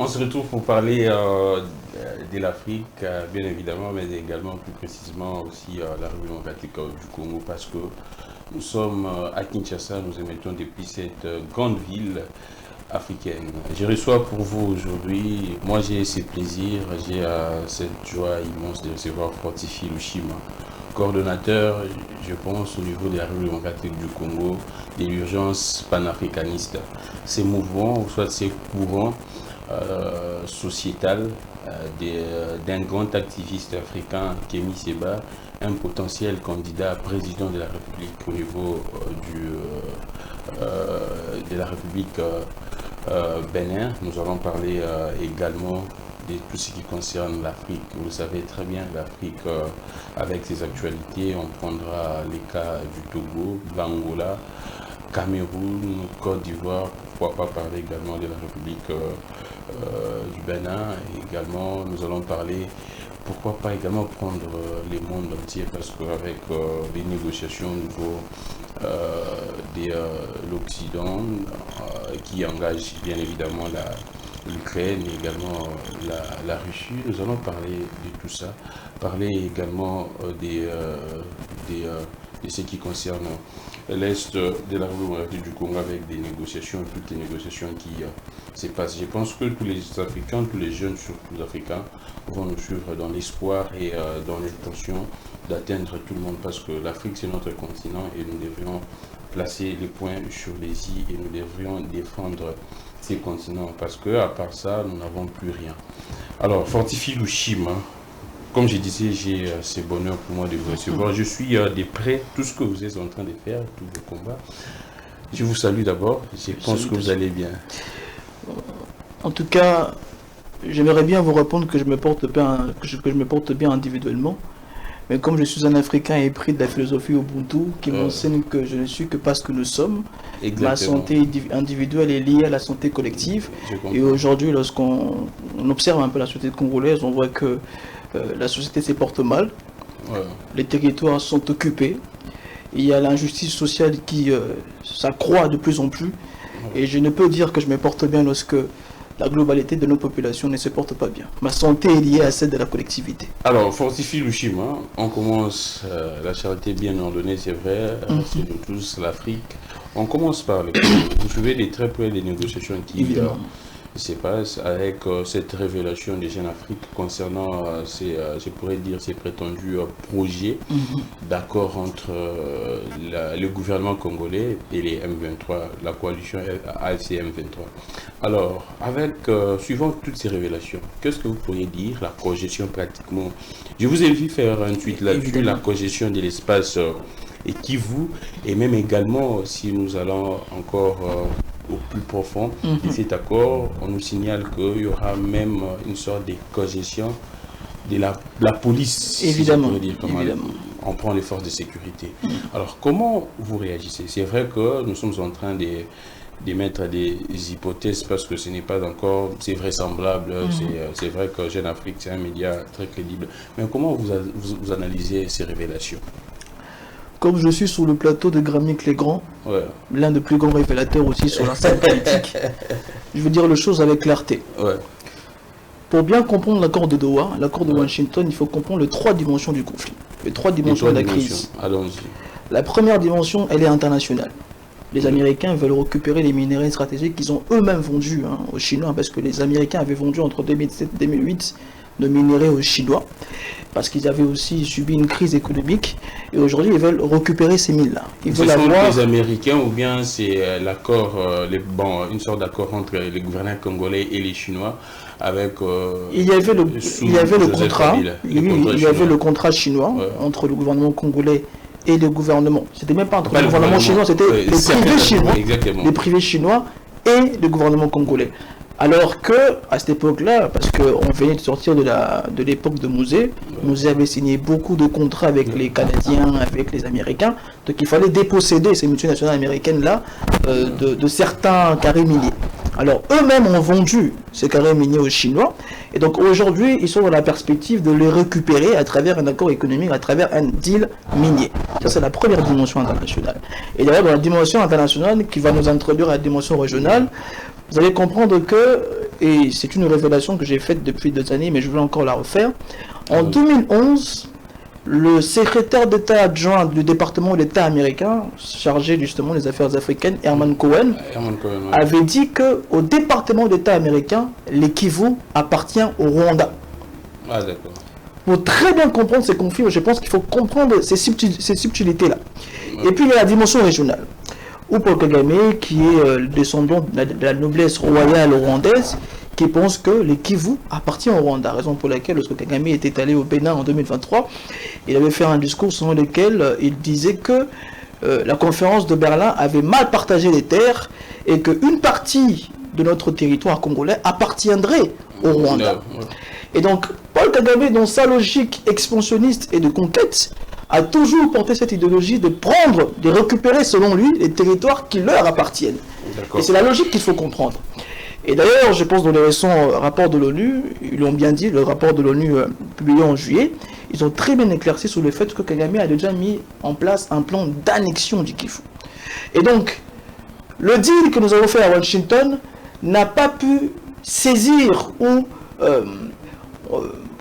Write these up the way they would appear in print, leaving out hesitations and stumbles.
On se retrouve pour parler de l'Afrique, bien évidemment, mais également plus précisément aussi la République démocratique du Congo, parce que nous sommes à Kinshasa, nous émettons depuis cette grande ville africaine. Je reçois pour vous aujourd'hui, moi j'ai ce plaisir, j'ai cette joie immense de recevoir Fortify Lushima, coordonnateur, je pense, au niveau de la République démocratique du Congo, de l'urgence panafricaniste. Ces mouvements, ou soit ces courants sociétal d'un grand activiste africain, Kémy Séba, un potentiel candidat à président de la République au niveau de la République Bénin. Nous allons parler également de tout ce qui concerne l'Afrique. Vous le savez très bien, l'Afrique, avec ses actualités, on prendra les cas du Togo, de l'Angola, Cameroun, Côte d'Ivoire, pourquoi pas parler également de la République du Bénin. Et également, nous allons parler, pourquoi pas également prendre les mondes entiers, parce qu'avec les négociations au niveau de l'Occident, qui engagent bien évidemment l'Ukraine et également la Russie, nous allons parler de tout ça, parler également de ce qui concerne l'Est de la République du Congo avec des négociations, toutes les négociations qui se passent. Je pense que tous les Africains, tous les jeunes surtout africains, vont nous suivre dans l'espoir et dans l'intention d'atteindre tout le monde, parce que l'Afrique c'est notre continent et nous devrions placer les points sur les i et nous devrions défendre ces continents, parce que à part ça, nous n'avons plus rien. Alors, Fortify Lushima, comme je disais, j'ai ce bonheur pour moi de vous recevoir. Je suis de près tout ce que vous êtes en train de faire, tous vos combats. Je vous salue d'abord. Je pense que vous allez bien. En tout cas, j'aimerais bien vous répondre que je me porte bien, que je me porte bien individuellement. Mais comme je suis un Africain épris de la philosophie Ubuntu, qui m'enseigne que je ne suis que parce que nous sommes, Exactement. Ma santé individuelle est liée à la santé collective. Et aujourd'hui, lorsqu'on observe un peu la société congolaise, on voit que la société se porte mal, les territoires sont occupés, il y a l'injustice sociale qui s'accroît de plus en plus, et je ne peux dire que je me porte bien lorsque la globalité de nos populations ne se porte pas bien. Ma santé est liée à celle de la collectivité. Alors, Fortify Lushima, on commence la charité bien ordonnée, c'est vrai, c'est nous tous, l'Afrique. On commence par le Congo. Vous suivez de très près les négociations qui se passent avec cette révélation des jeunes Afrique concernant, je pourrais dire, ces prétendus projets d'accord entre le gouvernement congolais et les M23, la coalition AFC M23. Alors, suivant toutes ces révélations, qu'est-ce que vous pourriez dire, la projection pratiquement? Je vous ai vu faire un tweet là-dessus, la projection de l'espace et Kivu, et même également, si nous allons encore au plus profond de cet accord, on nous signale qu'il y aura même une sorte de cogestion de la police. Évidemment, si dire, on prend les forces de sécurité. Alors, comment vous réagissez? C'est vrai que nous sommes en train de mettre des hypothèses parce que ce n'est pas encore, c'est vraisemblable, c'est vrai que Jeune Afrique, c'est un média très crédible. Mais comment vous analysez ces révélations? Comme je suis sur le plateau de Gramic Legrand, l'un des plus grands révélateurs aussi sur la scène politique, je veux dire les choses avec clarté. Pour bien comprendre l'accord de Doha, l'accord de Washington, il faut comprendre les trois dimensions du conflit, les trois dimensions de la crise. La première dimension, elle est internationale. Les Américains veulent récupérer les minéraux stratégiques qu'ils ont eux-mêmes vendus aux Chinois, parce que les Américains avaient vendu entre 2007 et 2008 de minéraux aux Chinois, parce qu'ils avaient aussi subi une crise économique, et aujourd'hui ils veulent récupérer ces mines-là. Ce sont les Américains ou bien c'est l'accord, une sorte d'accord entre les gouverneurs congolais et les Chinois avec... il y avait le contrat chinois entre le gouvernement congolais et le gouvernement. C'était même pas entre le gouvernement chinois, c'était les privés chinois et le gouvernement congolais. Alors que, à cette époque-là, parce qu'on venait de sortir de l'époque de Mouzé, Mouzé avait signé beaucoup de contrats avec les Canadiens, avec les Américains, donc il fallait déposséder ces multinationales américaines-là de certains carrés miniers. Alors eux-mêmes ont vendu ces carrés miniers aux Chinois, et donc aujourd'hui ils sont dans la perspective de les récupérer à travers un accord économique, à travers un deal minier. Ça c'est la première dimension internationale. Et d'ailleurs dans la dimension internationale qui va nous introduire à la dimension régionale, vous allez comprendre que, et c'est une révélation que j'ai faite depuis 2 années, mais je veux encore la refaire, en 2011, le secrétaire d'État adjoint du département d'État américain, chargé justement des affaires africaines, Herman Cohen, avait dit qu'au département d'État américain, les Kivu appartient au Rwanda. Ah, d'accord. Pour très bien comprendre ces conflits, je pense qu'il faut comprendre ces subtilités-là. Et puis il y a la dimension régionale, où Paul Kagame, qui est descendant de la noblesse royale rwandaise, qui pense que les Kivu appartiennent au Rwanda, raison pour laquelle, lorsque Kagame était allé au Bénin en 2023, il avait fait un discours selon lequel il disait que la conférence de Berlin avait mal partagé les terres et qu'une partie de notre territoire congolais appartiendrait au Rwanda. Et donc, Paul Kagame, dans sa logique expansionniste et de conquête, a toujours porté cette idéologie de prendre, de récupérer, selon lui, les territoires qui leur appartiennent. Et c'est la logique qu'il faut comprendre. Et d'ailleurs, je pense dans les récents rapports de l'ONU, ils l'ont bien dit, le rapport de l'ONU publié en juillet, ils ont très bien éclairci sur le fait que Kagame a déjà mis en place un plan d'annexion du Kivu. Et donc, le deal que nous avons fait à Washington n'a pas pu saisir ou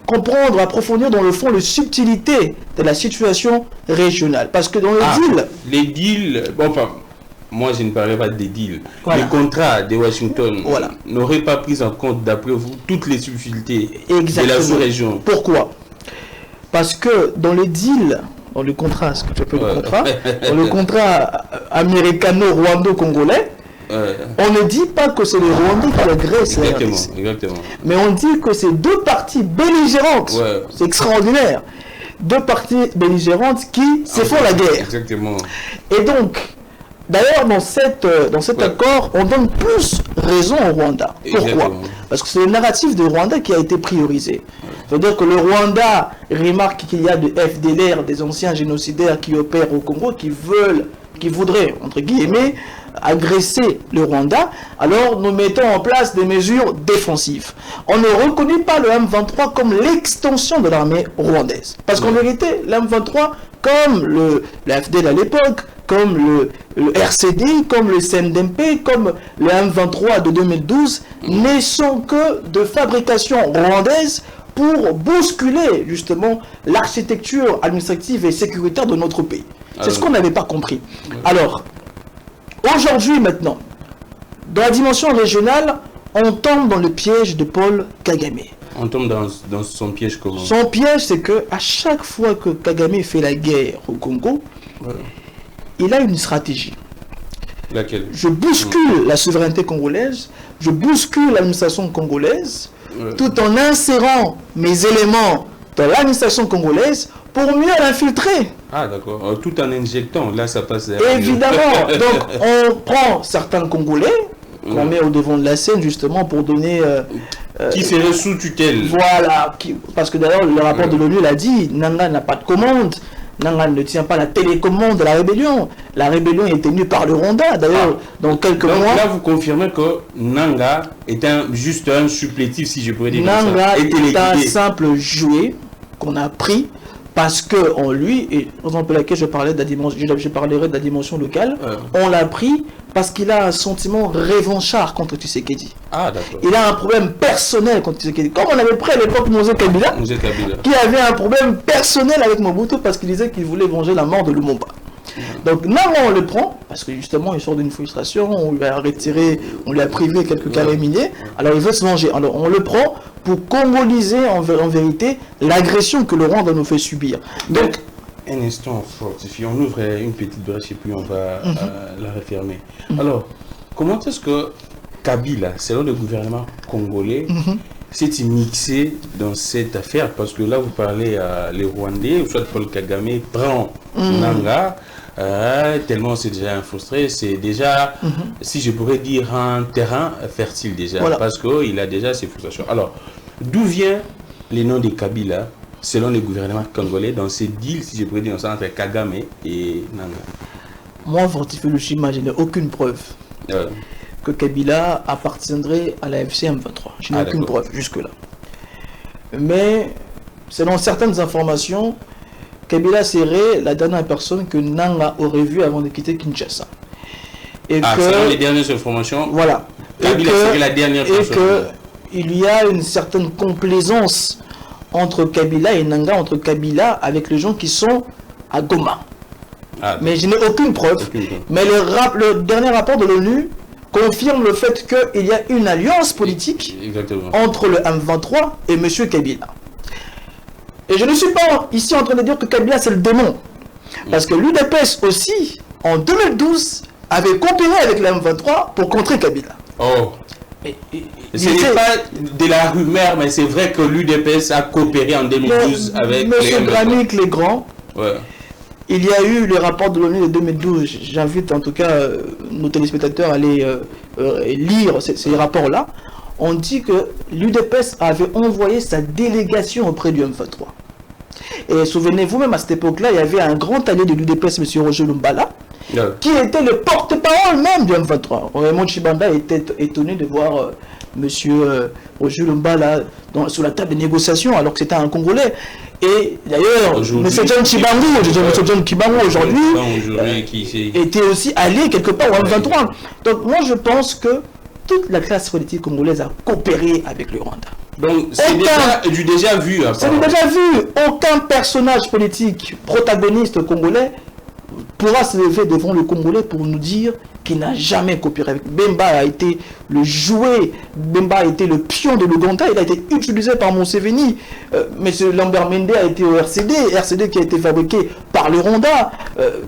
comprendre, approfondir dans le fond les subtilités de la situation régionale. Parce que dans le deal... Les deals... Bon, enfin, moi je ne parlerai pas des deals. Voilà. Les contrats de Washington n'auraient pas pris en compte, d'après vous, toutes les subtilités de la sous-région. Pourquoi? Parce que dans les deals, dans le contrat, ce que tu appelles le contrat, dans le contrat américano-rwando-congolais, on ne dit pas que c'est les Rwandais qui agressent la RDC. Mais on dit que c'est deux parties belligérantes. C'est extraordinaire. Deux parties belligérantes qui se font la guerre. Exactement. Et donc, d'ailleurs, dans cet accord, on donne plus raison au Rwanda. Pourquoi? Parce que c'est le narratif du Rwanda qui a été priorisé. C'est-à-dire que le Rwanda remarque qu'il y a des FDLR, des anciens génocidaires qui opèrent au Congo, qui voudraient, entre guillemets, agresser le Rwanda, alors nous mettons en place des mesures défensives. On ne reconnaît pas le M23 comme l'extension de l'armée rwandaise. Parce qu'en vérité, le M23, comme le FDL à l'époque, comme le RCD, comme le CNDP, comme le M23 de 2012, ne sont que de fabrication rwandaise pour bousculer justement l'architecture administrative et sécuritaire de notre pays. C'est ce qu'on n'avait pas compris. Alors, aujourd'hui, maintenant, dans la dimension régionale, on tombe dans le piège de Paul Kagame. On tombe dans son piège comment? Son piège, c'est que à chaque fois que Kagame fait la guerre au Congo, il a une stratégie. Laquelle? Je bouscule la souveraineté congolaise, je bouscule l'administration congolaise, tout en insérant mes éléments dans l'administration congolaise pour mieux l'infiltrer. Ah d'accord, tout en injectant, là ça passe derrière. Évidemment, donc on prend certains Congolais, qu'on met au devant de la scène justement pour donner... qui serait sous tutelle. Voilà, parce que d'ailleurs le rapport de l'ONU l'a dit, Nanga n'a pas de commande, Nanga ne tient pas la télécommande de la rébellion. La rébellion est tenue par le Rwanda, d'ailleurs, dans quelques mois. Donc là, vous confirmez que Nanga est juste un supplétif, si je pourrais dire Nanga ça. Est un simple jouet qu'on a pris parce que en lui, et par exemple laquelle je parlerai de la dimension locale, on l'a pris parce qu'il a un sentiment revanchard contre Tshisekedi. Ah, d'accord. Il a un problème personnel contre Tshisekedi. Comme on avait pris à l'époque Mosé Kabila, qui avait un problème personnel avec Mobutu parce qu'il disait qu'il voulait venger la mort de Lumumba. Donc, Nanga, on le prend, parce que justement, il sort d'une frustration, on lui a retiré, on lui a privé quelques carrés miniers, alors il veut se venger. Alors, on le prend pour congoliser en vérité l'agression que le Rwanda nous fait subir. Donc, un instant, fortifie, on ouvre une petite brèche et puis on va la refermer. Alors, comment est-ce que Kabila, selon le gouvernement congolais, s'est mixé dans cette affaire? Parce que là, vous parlez les Rwandais, soit Paul Kagame prend Nanga, tellement c'est déjà frustré, c'est déjà, si je pourrais dire, un terrain fertile déjà, parce qu'il a déjà ses frustrations. Alors, d'où vient les noms de Kabila, selon le gouvernement congolais, dans ces deals, si je pourrais dire, entre Kagame et Nanga? Moi, Fortifie Lushima, je n'ai aucune preuve que Kabila appartiendrait à la FCM 23. Je n'ai aucune preuve jusque-là. Mais, selon certaines informations, Kabila serait la dernière personne que Nanga aurait vue avant de quitter Kinshasa. Et selon les dernières informations, voilà. Kabila serait la dernière personne. Et qu'il y a une certaine complaisance entre Kabila et Nanga, entre Kabila avec les gens qui sont à Goma. Mais je n'ai aucune preuve. Mais le dernier rapport de l'ONU confirme le fait qu'il y a une alliance politique entre le M23 et M. Kabila. Et je ne suis pas ici en train de dire que Kabila c'est le démon. Parce que l'UDPS aussi, en 2012, avait coopéré avec le M23 pour contrer Kabila. Oh. Ce n'est pas de la rumeur, mais c'est vrai que l'UDPS a coopéré en 2012 avec M. Grammic Legrand. Il y a eu le rapport de l'ONU de 2012. J'invite en tout cas nos téléspectateurs à aller lire ces rapports-là. On dit que l'UDPS avait envoyé sa délégation auprès du M23. Et souvenez-vous, même à cette époque-là, il y avait un grand allié de l'UDPS, M. Roger Lumbala, qui était le porte-parole même du M23. Raymond Chibanda était étonné de voir M. Roger Lumbala sur la table de négociation, alors que c'était un Congolais. Et d'ailleurs, M. John Kibangu, aujourd'hui, était aussi allié quelque part au M23. Donc moi, je pense que toute la classe politique congolaise a coopéré avec le Rwanda. Donc c'est du déjà vu. C'est du déjà vu. Aucun personnage politique protagoniste congolais pourra se lever devant le Congolais pour nous dire qu'il n'a jamais coopéré avec. Bemba a été le jouet, Bemba a été le pion de l'Ouganda, il a été utilisé par Museveni. M. Lambert Mende a été au RCD qui a été fabriqué par le Rwanda.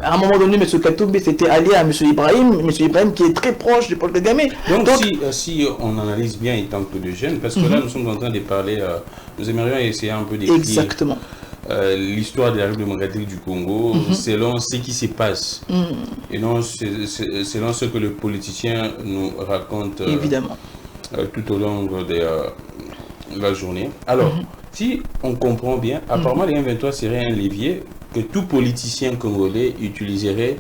À un moment donné, M. Katumbi s'était allié à M. Ibrahim qui est très proche du Paul Kagame. Donc si on analyse bien en tant que de jeunes, parce que là nous sommes en train de parler, nous aimerions essayer un peu d'écrire. Exactement. L'histoire de la République démocratique du Congo selon ce qui se passe et non selon ce que le politicien nous raconte évidemment tout au long de la journée. Alors, si on comprend bien, apparemment les M23 serait un levier que tout politicien congolais utiliserait.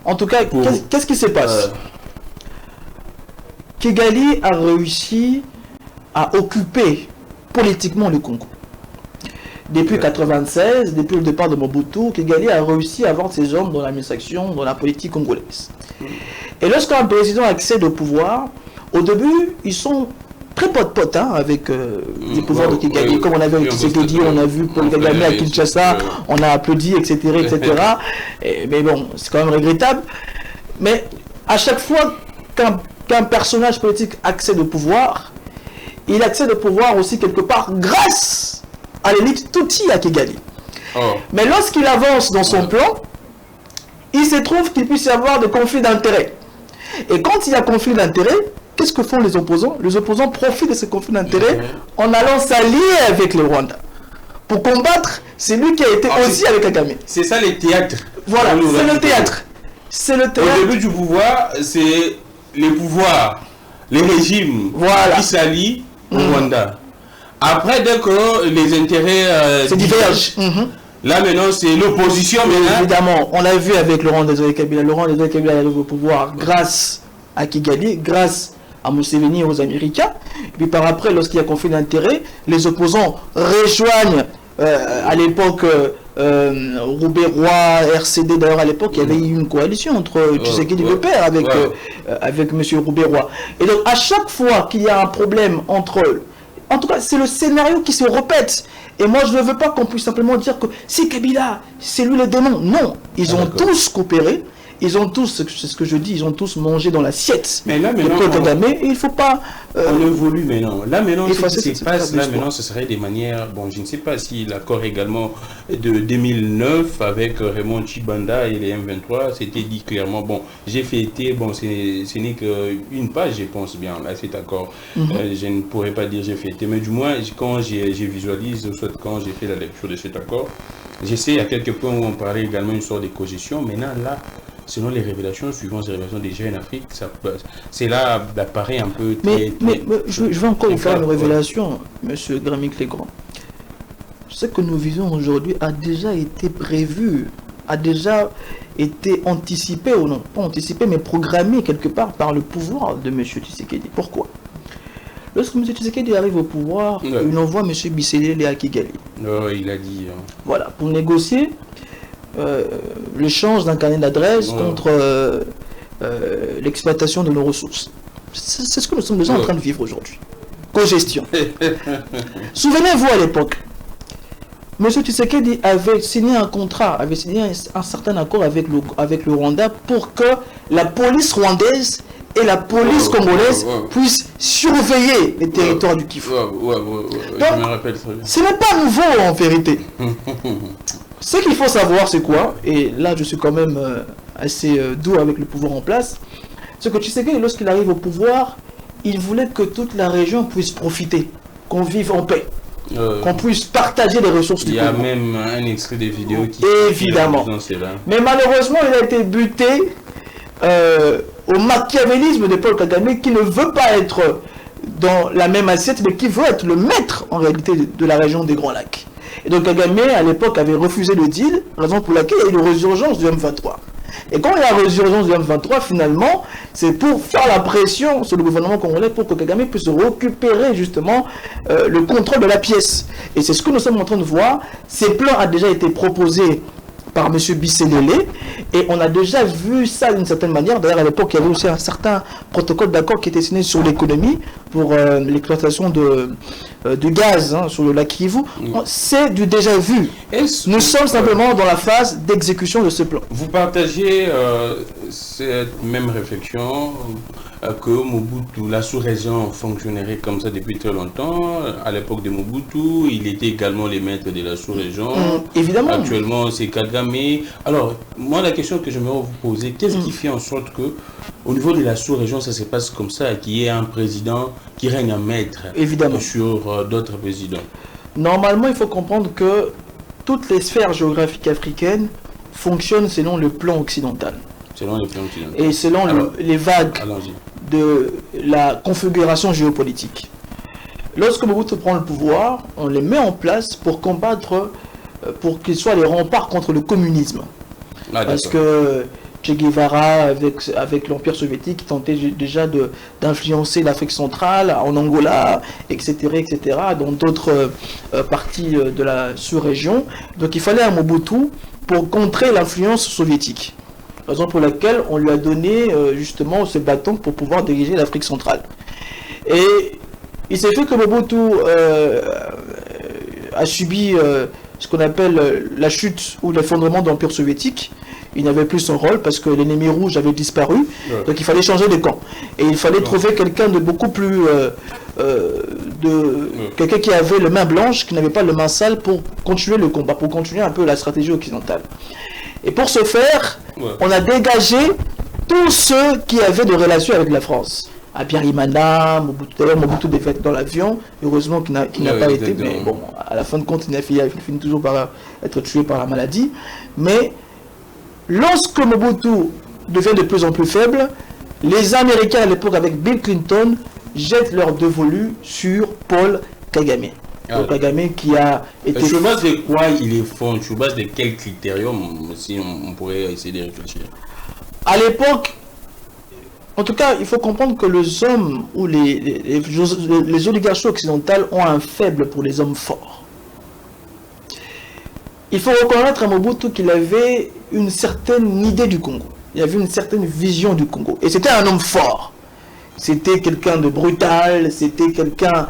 En tout cas, qu'est-ce qui se passe? Kigali a réussi à occuper politiquement le Congo. Depuis 1996, depuis le départ de Mobutu, Kigali a réussi à avoir ses hommes dans l'administration, dans la politique congolaise. Et lorsqu'un président accède au pouvoir, au début, ils sont très potes avec les pouvoirs de Kigali. Comme on avait vu Tshisekedi, on a vu Paul Kagame à Kinshasa, on a applaudi, etc. Mais bon, c'est quand même regrettable. Mais à chaque fois qu'un personnage politique accède au pouvoir, il accède au pouvoir aussi quelque part grâce à l'élite Tutsi à Kigali. Mais lorsqu'il avance dans son plan, il se trouve qu'il puisse y avoir des conflits d'intérêts. Et quand il y a conflit d'intérêts, qu'est-ce que font les opposants? Les opposants profitent de ces conflits d'intérêts en allant s'allier avec le Rwanda pour combattre celui qui a été aussi avec Kagame. C'est ça les théâtres. Voilà, c'est le théâtre. C'est le théâtre. Au début du pouvoir, c'est les pouvoirs, les régimes qui s'allient au Rwanda. Après, dès que les intérêts divergent, là maintenant c'est l'opposition. Évidemment, on l'a vu avec Laurent Désiré Kabila. Laurent Désiré Kabila arrive au pouvoir grâce à Kigali, grâce à Museveni et aux Américains. Et puis par après, lorsqu'il y a conflit d'intérêts, les opposants rejoignent à l'époque Roubaix-Roy, RCD. D'ailleurs, à l'époque, il y avait eu une coalition entre Tshisekedi et le père avec M. Roubaix-Roy. Et donc, à chaque fois qu'il y a un problème entre eux, en tout cas, c'est le scénario qui se répète. Et moi, je ne veux pas qu'on puisse simplement dire que c'est Kabila, c'est lui le démon. Non, ils ont tous coopéré. Ils ont tous, c'est ce que je dis, ils ont tous mangé dans l'assiette. Mais là, maintenant, il ne faut pas... on évolue maintenant. Là, maintenant, ce qui se passe, là, maintenant, ce serait des manières... Bon, je ne sais pas si l'accord également de 2009 avec Raymond Chibanda et les M23, c'était dit clairement, bon, j'ai fêté, bon, ce n'est qu'une page, je pense bien, là, cet accord. Je ne pourrais pas dire j'ai fêté, mais du moins, quand je visualise, soit quand j'ai fait la lecture de cet accord, je sais à quelques points où on parlait également une sorte de cogestion. Maintenant, là, selon les révélations, suivant les révélations des jeunes en Afrique, c'est là d'apparaît un peu... Mais je vais encore vous faire une révélation, M. Grammic Legrand. Ce que nous vivons aujourd'hui a déjà été prévu, a déjà été anticipé, ou non, pas anticipé, mais programmé quelque part par le pouvoir de M. Tshisekedi. Pourquoi? Lorsque M. Tshisekedi arrive au pouvoir, il envoie M. Bisselele à Kigali. Il a dit... Voilà, pour négocier l'échange d'un carnet d'adresse contre l'exploitation de nos ressources. C'est ce que nous sommes déjà en train de vivre aujourd'hui. Co-gestion. Souvenez-vous à l'époque, M. Tshisekedi avait signé un contrat, avait signé un certain accord avec le Rwanda pour que la police rwandaise et la police congolaise puissent surveiller les territoires du Kivu. Je me rappelle très bien. Ce n'est pas nouveau en vérité. Ce qu'il faut savoir, c'est quoi? Et là, je suis quand même assez doux avec le pouvoir en place. C'est que Tshisekedi, lorsqu'il arrive au pouvoir, il voulait que toute la région puisse profiter, qu'on vive en paix, qu'on puisse partager les ressources du Congo. Il y a même un extrait des vidéos qui... Évidemment. Mais malheureusement, il a été buté au machiavélisme de Paul Kagame, qui ne veut pas être dans la même assiette, mais qui veut être le maître, en réalité, de la région des Grands Lacs. Et donc Kagame, à l'époque, avait refusé le deal, raison pour laquelle il y a eu une résurgence du M23. Et quand il y a la résurgence du M23, finalement, c'est pour faire la pression sur le gouvernement congolais pour que Kagame puisse récupérer justement le contrôle de la pièce. Et c'est ce que nous sommes en train de voir. Ces plans ont déjà été proposés par M. Bisselele, et on a déjà vu ça d'une certaine manière. D'ailleurs, à l'époque, il y avait aussi un certain protocole d'accord qui était signé sur l'économie pour l'exploitation de gaz sur le lac Kivu. C'est du déjà vu. Nous sommes simplement dans la phase d'exécution de ce plan. Vous partagez cette même réflexion que Mobutu, la sous-région fonctionnerait comme ça depuis très longtemps. À l'époque de Mobutu, il était également les maîtres de la sous-région. Évidemment. Actuellement, c'est Kagame. Alors, moi, la question que j'aimerais vous poser, qu'est-ce qui fait en sorte que, au niveau de la sous-région, ça se passe comme ça, qu'il y ait un président qui règne en maître sur d'autres présidents? Normalement, il faut comprendre que toutes les sphères géographiques africaines fonctionnent selon le plan occidental. Selon les plans occidentaux. Et selon les vagues de la configuration géopolitique. Lorsque Mobutu prend le pouvoir, on les met en place pour combattre, pour qu'ils soient les remparts contre le communisme. Parce que Che Guevara, avec l'Empire soviétique, tentait déjà d'influencer l'Afrique centrale, en Angola, etc., dans d'autres parties de la sous-région. Donc il fallait un Mobutu pour contrer l'influence soviétique. Raison pour laquelle on lui a donné justement ce bâton pour pouvoir diriger l'Afrique centrale. Et il s'est fait que Mobutu a subi ce qu'on appelle la chute ou l'effondrement de l'Empire soviétique. Il n'avait plus son rôle parce que l'ennemi rouge avait disparu. Donc il fallait changer de camp. Et il fallait trouver quelqu'un de beaucoup plus... quelqu'un qui avait les mains blanches, qui n'avait pas les mains sales pour continuer le combat, pour continuer un peu la stratégie occidentale. Et pour ce faire, on a dégagé tous ceux qui avaient des relations avec la France. Abiyarimana, Mobutu défaite dans l'avion, heureusement qu'il n'a pas été, mais bon, à la fin de compte, il finit toujours par être tué par la maladie. Mais lorsque Mobutu devient de plus en plus faible, les Américains à l'époque avec Bill Clinton jettent leur dévolu sur Paul Kagame. Paul Kagame qui a été... Sur base de quoi il est fond? Sur base de quel critérium, si on pourrait essayer de réfléchir? À l'époque, en tout cas, il faut comprendre que les hommes ou les oligarchies occidentales ont un faible pour les hommes forts. Il faut reconnaître à Mobutu qu'il avait une certaine idée du Congo. Il avait une certaine vision du Congo. Et c'était un homme fort. C'était quelqu'un de brutal, c'était quelqu'un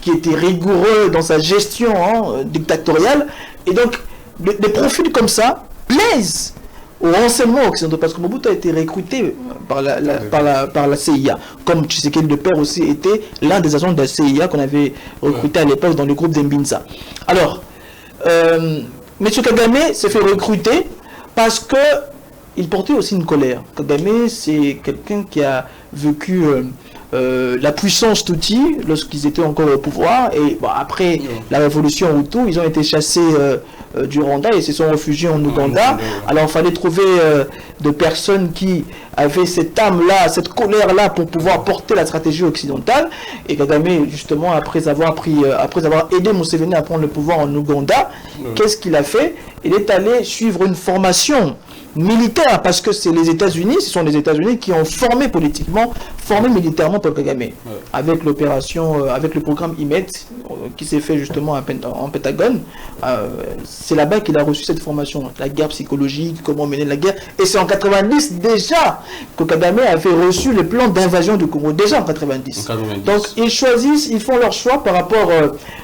qui était rigoureux dans sa gestion dictatoriale. Et donc, des profils comme ça plaisent aux renseignements occidentaux, parce que Mobutu a été recruté par la CIA, comme Tshisekedi de Père aussi était l'un des agents de la CIA qu'on avait recruté à l'époque dans le groupe d'Mbinza. Alors, M. Kagame s'est fait recruter parce que il portait aussi une colère. Kagame, c'est quelqu'un qui a vécu la puissance Tutsi lorsqu'ils étaient encore au pouvoir, et bon, après la révolution Hutu, ils ont été chassés du Rwanda et se sont réfugiés en Ouganda. Alors il fallait trouver de personnes qui avaient cette âme-là, cette colère-là pour pouvoir porter la stratégie occidentale. Et Kagame, justement, après avoir aidé Museveni à prendre le pouvoir en Ouganda, qu'est-ce qu'il a fait? Il est allé suivre une formation militaire, parce que c'est les États-Unis, ce sont les États-Unis qui ont formé politiquement, formé militairement Paul Kagame, avec l'opération, avec le programme IMET, qui s'est fait justement en Pentagone. C'est là-bas qu'il a reçu cette formation, la guerre psychologique, comment mener la guerre, et c'est en 90 déjà que Kagame avait reçu le plan d'invasion du Congo, déjà en 90. Donc ils choisissent, ils font leur choix par rapport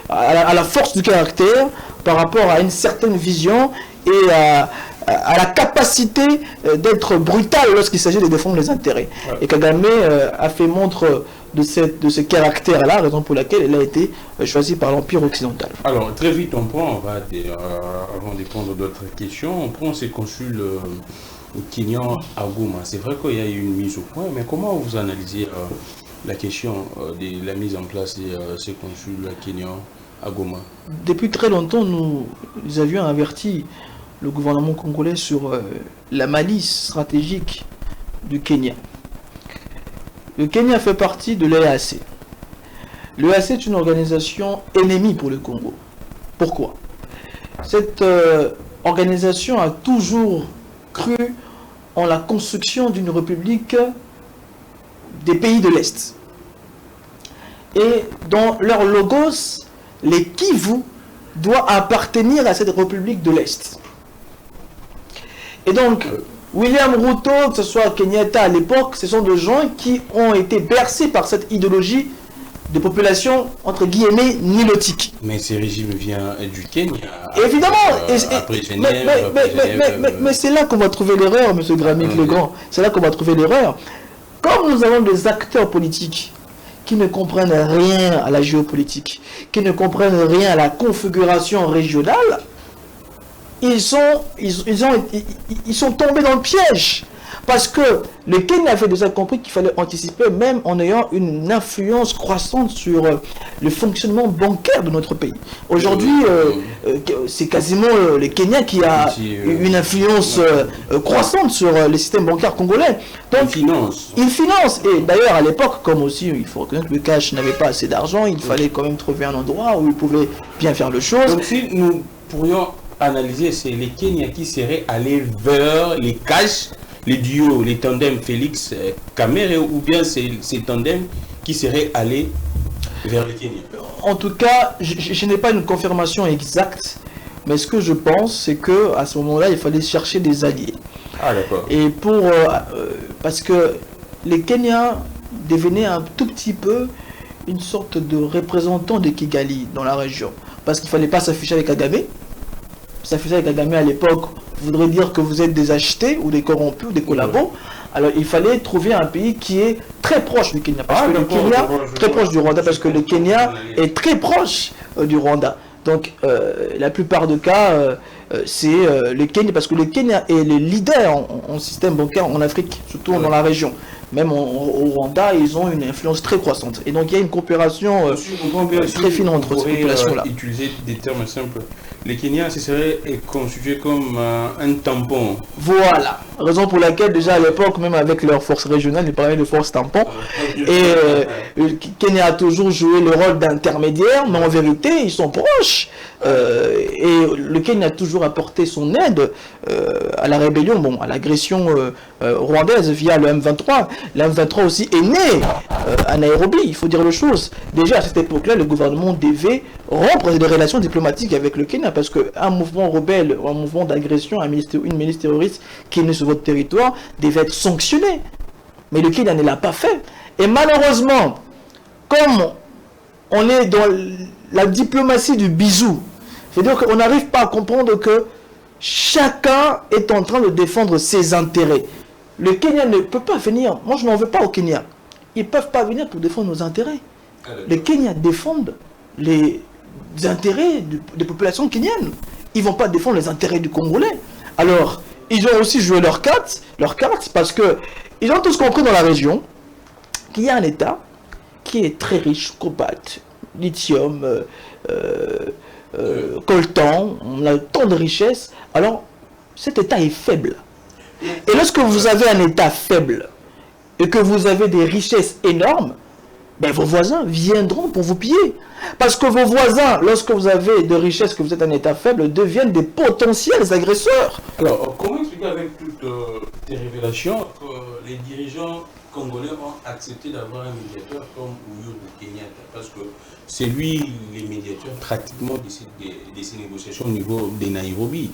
à la force du caractère, par rapport à une certaine vision et à la capacité d'être brutal lorsqu'il s'agit de défendre les intérêts. Ouais. Et Kagame a fait montre de ce caractère-là, raison pour laquelle il a été choisi par l'Empire occidental. Alors, très vite, on prend, avant de prendre d'autres questions, on prend ces consuls kenyans à Goma. C'est vrai qu'il y a eu une mise au point, mais comment vous analysez la question de la mise en place de ces consuls kenyans à Goma? Depuis très longtemps, nous avions averti le gouvernement congolais sur la malice stratégique du Kenya. Le Kenya fait partie de l'EAC. L'EAC est une organisation ennemie pour le Congo. Pourquoi? Cette organisation a toujours cru en la construction d'une république des pays de l'Est. Et dans leur logos, les Kivu doit appartenir à cette république de l'Est. Et donc, William Ruto, que ce soit Kenyatta à l'époque, ce sont des gens qui ont été bercés par cette idéologie de population, entre guillemets, nilotique. Mais ce régime vient du Kenya. Évidemment. Mais c'est là qu'on va trouver l'erreur, M. Gramik Legrand. C'est là qu'on va trouver l'erreur. Comme nous avons des acteurs politiques qui ne comprennent rien à la géopolitique, qui ne comprennent rien à la configuration régionale, ils sont tombés dans le piège. Parce que le Kenya avait déjà compris qu'il fallait anticiper, même en ayant une influence croissante sur le fonctionnement bancaire de notre pays. Aujourd'hui, c'est quasiment le Kenya qui a une influence croissante sur le système bancaire congolais. Donc, il finance. Et d'ailleurs, à l'époque, comme aussi, il faut reconnaître que le cash n'avait pas assez d'argent, il fallait quand même trouver un endroit où il pouvait bien faire les choses. Donc, si nous pourrions analyser, c'est les Kenyans qui seraient allés vers les cash, les duos, les tandems Félix Kamere, ou bien c'est ces tandems qui seraient allés vers le Kenya? En tout cas, je n'ai pas une confirmation exacte, mais ce que je pense, c'est que à ce moment-là, il fallait chercher des alliés. Ah d'accord. Et parce que les Kenyans devenaient un tout petit peu une sorte de représentant de Kigali dans la région, parce qu'il ne fallait pas s'afficher avec Kagame. S'afficher avec Kagame à l'époque voudrait dire que vous êtes des achetés ou des corrompus ou des collabos. Alors il fallait trouver un pays qui est très proche du Kenya, parce que le Kenya, très proche du Rwanda, parce que le Kenya est très proche du Rwanda. Donc la plupart des cas, c'est le Kenya, parce que le Kenya est le leader en système bancaire en Afrique, surtout dans la région. Même au Rwanda, ils ont une influence très croissante. Et donc il y a une coopération très fine entre ces populations-là. Utiliser des termes simples. Les Kenyans, ce serait constitué comme un tampon. Voilà. Raison pour laquelle, déjà à l'époque, même avec leurs forces régionales, ils parlaient de forces tampons. Et le Kenya a toujours joué le rôle d'intermédiaire, mais en vérité, ils sont proches. Et le Kenya a toujours apporté son aide à la rébellion, bon, à l'agression rwandaise via le M23. Le M23 aussi est né à Nairobi, il faut dire les choses. Déjà à cette époque-là, le gouvernement devait rompre des relations diplomatiques avec le Kenya, parce qu'un mouvement rebelle, un mouvement d'agression, une milice terroriste qui est née sur votre territoire devait être sanctionné. Mais le Kenya ne l'a pas fait. Et malheureusement, comme on est dans la diplomatie du bisou, c'est-à-dire qu'on n'arrive pas à comprendre que chacun est en train de défendre ses intérêts. Le Kenya ne peut pas venir, moi je n'en veux pas au Kenya, ils ne peuvent pas venir pour défendre nos intérêts. Les Kenyans défendent les intérêts des populations kenyanes. Ils ne vont pas défendre les intérêts du Congolais. Alors, ils ont aussi joué leur carte parce qu'ils ont tous compris dans la région qu'il y a un État qui est très riche, cobalt, lithium, coltan, on a tant de richesses. Alors, cet État est faible. Et lorsque vous avez un État faible et que vous avez des richesses énormes, ben vos voisins viendront pour vous piller. Parce que vos voisins, lorsque vous avez de richesses, que vous êtes un État faible, deviennent des potentiels agresseurs. Alors, comment expliquer avec toutes tes révélations que les dirigeants Congolais ont accepté d'avoir un médiateur comme Uhuru Kenyatta, parce que c'est lui le médiateur pratiquement de ces négociations au niveau de Nairobi.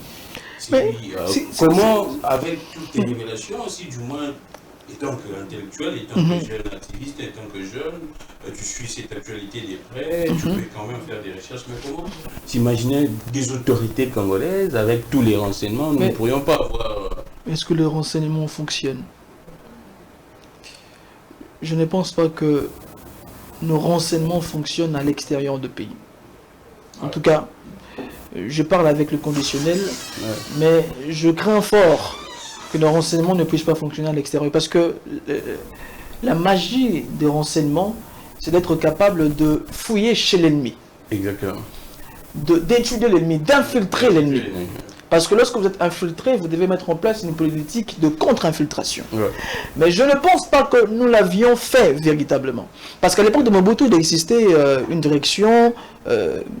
Comment, avec toutes les révélations, si du moins, étant qu'intellectuel, étant que jeune activiste, étant que jeune, tu suis cette actualité de près, tu peux quand même faire des recherches, mais comment t'imaginer des autorités congolaises avec tous les renseignements, nous ne pourrions pas avoir... Est-ce que le renseignement fonctionne? Je ne pense pas que nos renseignements fonctionnent à l'extérieur du pays. En tout cas, je parle avec le conditionnel, mais je crains fort que nos renseignements ne puissent pas fonctionner à l'extérieur. Parce que la magie des renseignements, c'est d'être capable de fouiller chez l'ennemi. Exactement. D'étudier l'ennemi, d'infiltrer l'ennemi. Parce que lorsque vous êtes infiltré, vous devez mettre en place une politique de contre-infiltration. Mais je ne pense pas que nous l'avions fait véritablement. Parce qu'à l'époque de Mobutu, il existait une direction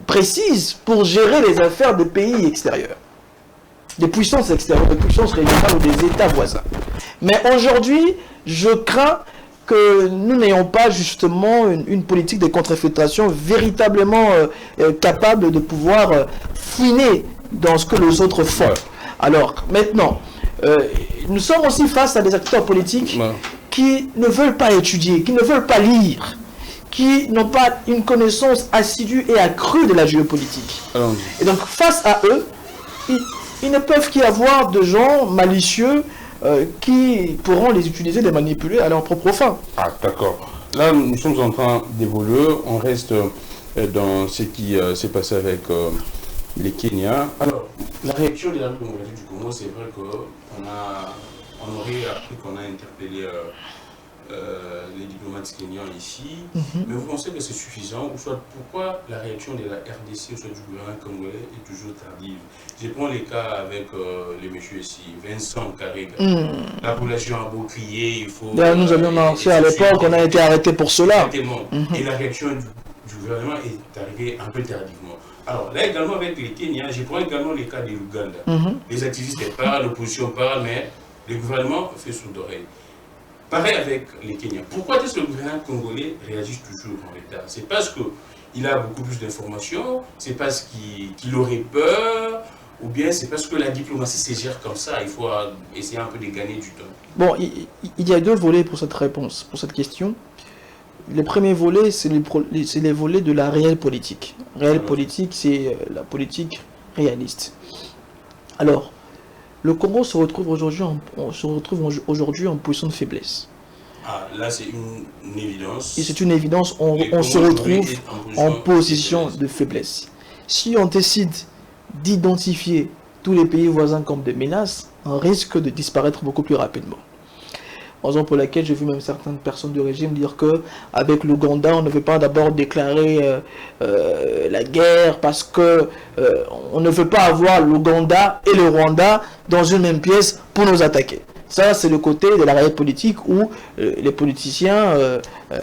précise pour gérer les affaires des pays extérieurs. Des puissances extérieures, des puissances régionales ou des États voisins. Mais aujourd'hui, je crains que nous n'ayons pas justement une politique de contre-infiltration véritablement capable de pouvoir fouiner dans ce que les autres font. Alors, maintenant, nous sommes aussi face à des acteurs politiques qui ne veulent pas étudier, qui ne veulent pas lire, qui n'ont pas une connaissance assidue et accrue de la géopolitique. Et donc, face à eux, ils ne peuvent qu'y avoir de gens malicieux qui pourront les utiliser, les manipuler à leur propre fin. Ah, d'accord. Là, nous sommes en train d'évoluer. On reste dans ce qui s'est passé avec les Kenyans. Alors, la réaction de l'armée congolaise du Congo, c'est vrai qu'on aurait appris qu'on a interpellé les diplomates kenyans ici, mais vous pensez que c'est suffisant, ou soit pourquoi la réaction de la RDC, ou soit du gouvernement congolais, est toujours tardive? Je prends les cas avec les messieurs ici, Vincent Karega. La population a beau crier, il faut... nous avions lancé à l'époque, on a été arrêté pour cela. Exactement. Et la réaction du gouvernement est arrivée un peu tardivement. Alors là également avec les Kenyans, je prends également les cas de l'Ouganda. Les activistes parlent, l'opposition parle, mais le gouvernement fait sourd d'oreille. Pareil avec les Kenyans. Pourquoi est-ce que le gouvernement congolais réagit toujours en retard? C'est parce qu'il a beaucoup plus d'informations, c'est parce qu'il aurait peur, ou bien c'est parce que la diplomatie se gère comme ça, il faut essayer un peu de gagner du temps. Bon, il y a deux volets pour cette réponse, pour cette question. Le premier volet, c'est les volets de la réelle politique. Réelle politique, c'est la politique réaliste. Alors, le Congo se retrouve aujourd'hui en position de faiblesse. Ah, là c'est une évidence. Et c'est une évidence, on se retrouve en position de faiblesse. Si on décide d'identifier tous les pays voisins comme des menaces, on risque de disparaître beaucoup plus rapidement. Raison pour laquelle j'ai vu même certaines personnes du régime dire que avec l'Ouganda, on ne veut pas d'abord déclarer la guerre parce que on ne veut pas avoir l'Ouganda et le Rwanda dans une même pièce pour nous attaquer. Ça, c'est le côté de la réelle politique où les politiciens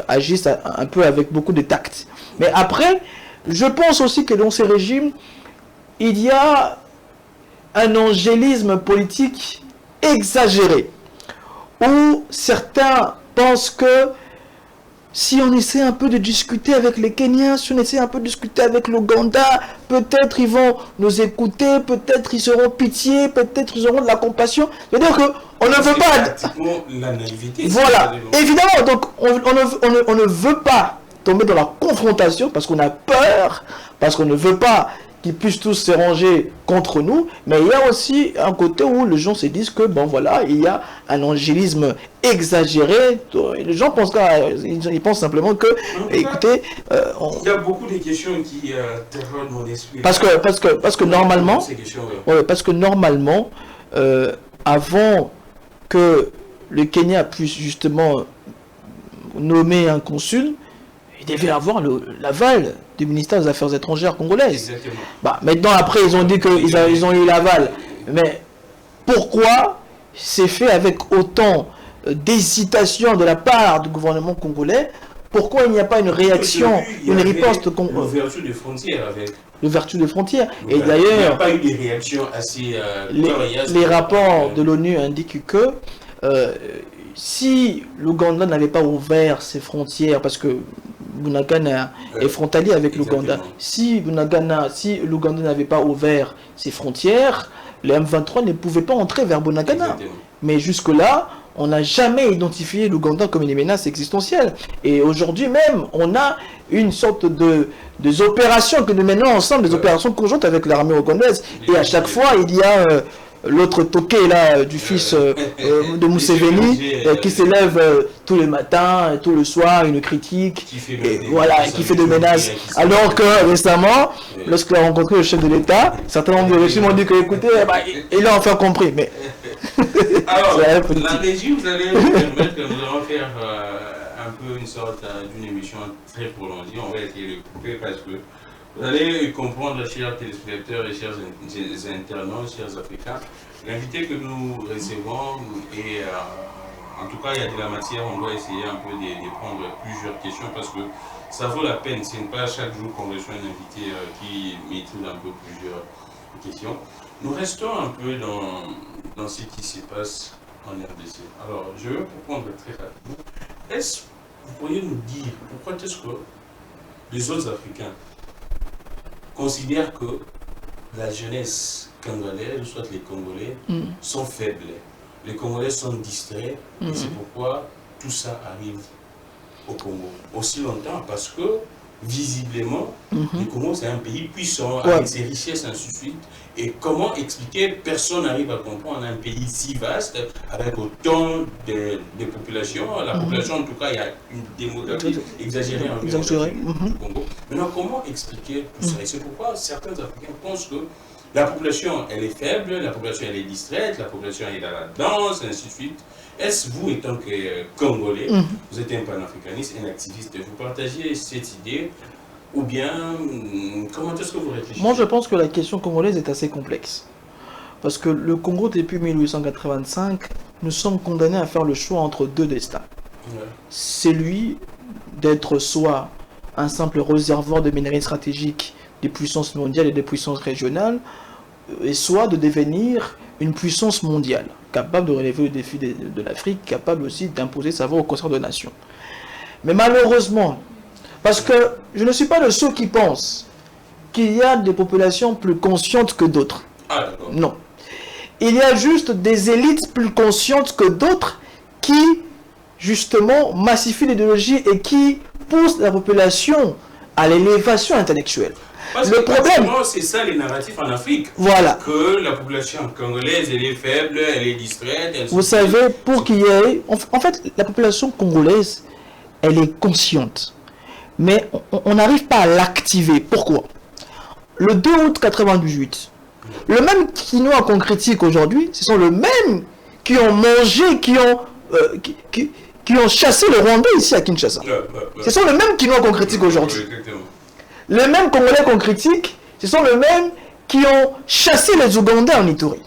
agissent un peu avec beaucoup de tact. Mais après, je pense aussi que dans ces régimes, il y a un angélisme politique exagéré, où certains pensent que si on essaie un peu de discuter avec les Kenyans, si on essaie un peu de discuter avec l'Ouganda, peut-être ils vont nous écouter, peut-être ils auront pitié, peut-être ils auront de la compassion. C'est-à-dire qu'on ne veut pas... la naïveté. Voilà, évidemment, donc on ne veut pas tomber dans la confrontation parce qu'on a peur, parce qu'on ne veut pas qu'ils puissent tous se ranger contre nous, mais il y a aussi un côté où les gens se disent que, bon voilà, il y a un angélisme exagéré, et les gens pensent ils pensent simplement que, écoutez... il y a beaucoup de questions qui terrorisent mon esprit. Parce que normalement, parce que normalement, avant que le Kenya puisse justement nommer un consul, il devait avoir l'aval du ministère des Affaires étrangères congolaises. Bah, maintenant, après, ils ont dit qu'ils ont eu l'aval. Mais pourquoi c'est fait avec autant d'hésitation de la part du gouvernement congolais? Pourquoi il n'y a pas une réaction, une riposte de l'ouverture des frontières avec... L'ouverture des frontières. Et d'ailleurs, il n'y a pas eu des réactions assez... les rapports de l'ONU indiquent que si l'Ouganda n'avait pas ouvert ses frontières, parce que Bunagana est frontalier avec l'Ouganda, si l'Ouganda n'avait pas ouvert ses frontières, les M23 ne pouvaient pas entrer vers Bunagana. Mais jusque-là, on n'a jamais identifié l'Ouganda comme une menace existentielle. Et aujourd'hui même, on a une sorte des opérations que nous menons ensemble, des opérations conjointes avec l'armée ougandaise. Et à chaque fois, il y a l'autre toqué là, du fils de Museveni qui s'élève tous les matins, tous le soir, une critique, qui fait des menaces. Alors que récemment, lorsqu'il a rencontré le chef de l'État, certains membres du régime ont dit que, écoutez, il a enfin compris. Mais alors, la régie, vous allez me permettre que nous allons faire un peu une sorte d'une émission très prolongée. On va essayer de couper parce que vous allez comprendre, chers téléspectateurs et chers internautes, chers Africains, l'invité que nous recevons et en tout cas, il y a de la matière, on doit essayer un peu de prendre plusieurs questions parce que ça vaut la peine. Ce n'est pas chaque jour qu'on reçoit un invité qui maîtrise un peu plusieurs questions. Nous restons un peu dans ce qui se passe en RDC. Alors, je vais reprendre très rapidement. Vous pourriez nous dire pourquoi est-ce que les autres Africains considèrent que la jeunesse congolaise, soit les Congolais, sont faibles. Les Congolais sont distraits et c'est pourquoi tout ça arrive au Congo. Aussi longtemps parce que, visiblement, le Congo c'est un pays puissant, avec ses richesses, ainsi de suite. Et comment expliquer, personne n'arrive à comprendre un pays si vaste, avec autant de populations. La population, en tout cas, il y a une démographie exagérée en Congo. Maintenant, comment expliquer tout ça? Et c'est pourquoi certains Africains pensent que la population, elle est faible, la population, elle est distraite, la population, elle est dans la danse, ainsi de suite. Est-ce vous, étant que Congolais, vous êtes un panafricaniste, un activiste, vous partagez cette idée? Ou bien, comment est-ce que vous réfléchissez? Moi, je pense que la question congolaise est assez complexe. Parce que le Congo, depuis 1885, nous sommes condamnés à faire le choix entre deux destins. C'est lui d'être soit un simple réservoir de minerais stratégiques des puissances mondiales et des puissances régionales, et soit de devenir une puissance mondiale, capable de relever le défi de l'Afrique, capable aussi d'imposer sa voix au concert de nations. Mais malheureusement, parce que je ne suis pas de ceux qui pensent qu'il y a des populations plus conscientes que d'autres. Non. Il y a juste des élites plus conscientes que d'autres qui, justement, massifient l'idéologie et qui poussent la population à l'élévation intellectuelle. Parce le problème, c'est ça les narratifs en Afrique. Voilà. Que la population congolaise, elle est faible, elle est distraite. Vous savez, pour qu'il y ait... En fait, la population congolaise, elle est consciente. Mais on n'arrive pas à l'activer. Pourquoi? Le 2 août 98, le même Quinois qu'on critique aujourd'hui, ce sont les mêmes qui ont mangé, qui ont chassé le Rwandais ici à Kinshasa. Ce sont les mêmes Quinois qu'on critique aujourd'hui. Les mêmes Congolais qu'on critique, ce sont les mêmes qui ont chassé les Ougandais en Ituri.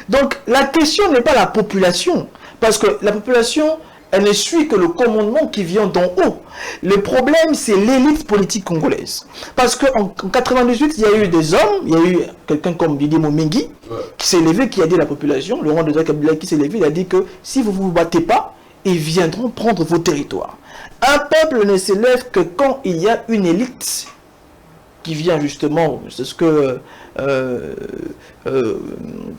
Donc la question n'est pas la population, parce que la population, elle ne suit que le commandement qui vient d'en haut. Le problème, c'est l'élite politique congolaise. Parce qu'en 98, il y a eu des hommes, il y a eu quelqu'un comme Didier Momengi, qui s'est levé, qui a dit à la population, le roi de Kabila qui s'est levé, il a dit que si vous ne vous battez pas, ils viendront prendre vos territoires. Un peuple ne s'élève que quand il y a une élite qui vient justement, c'est ce que,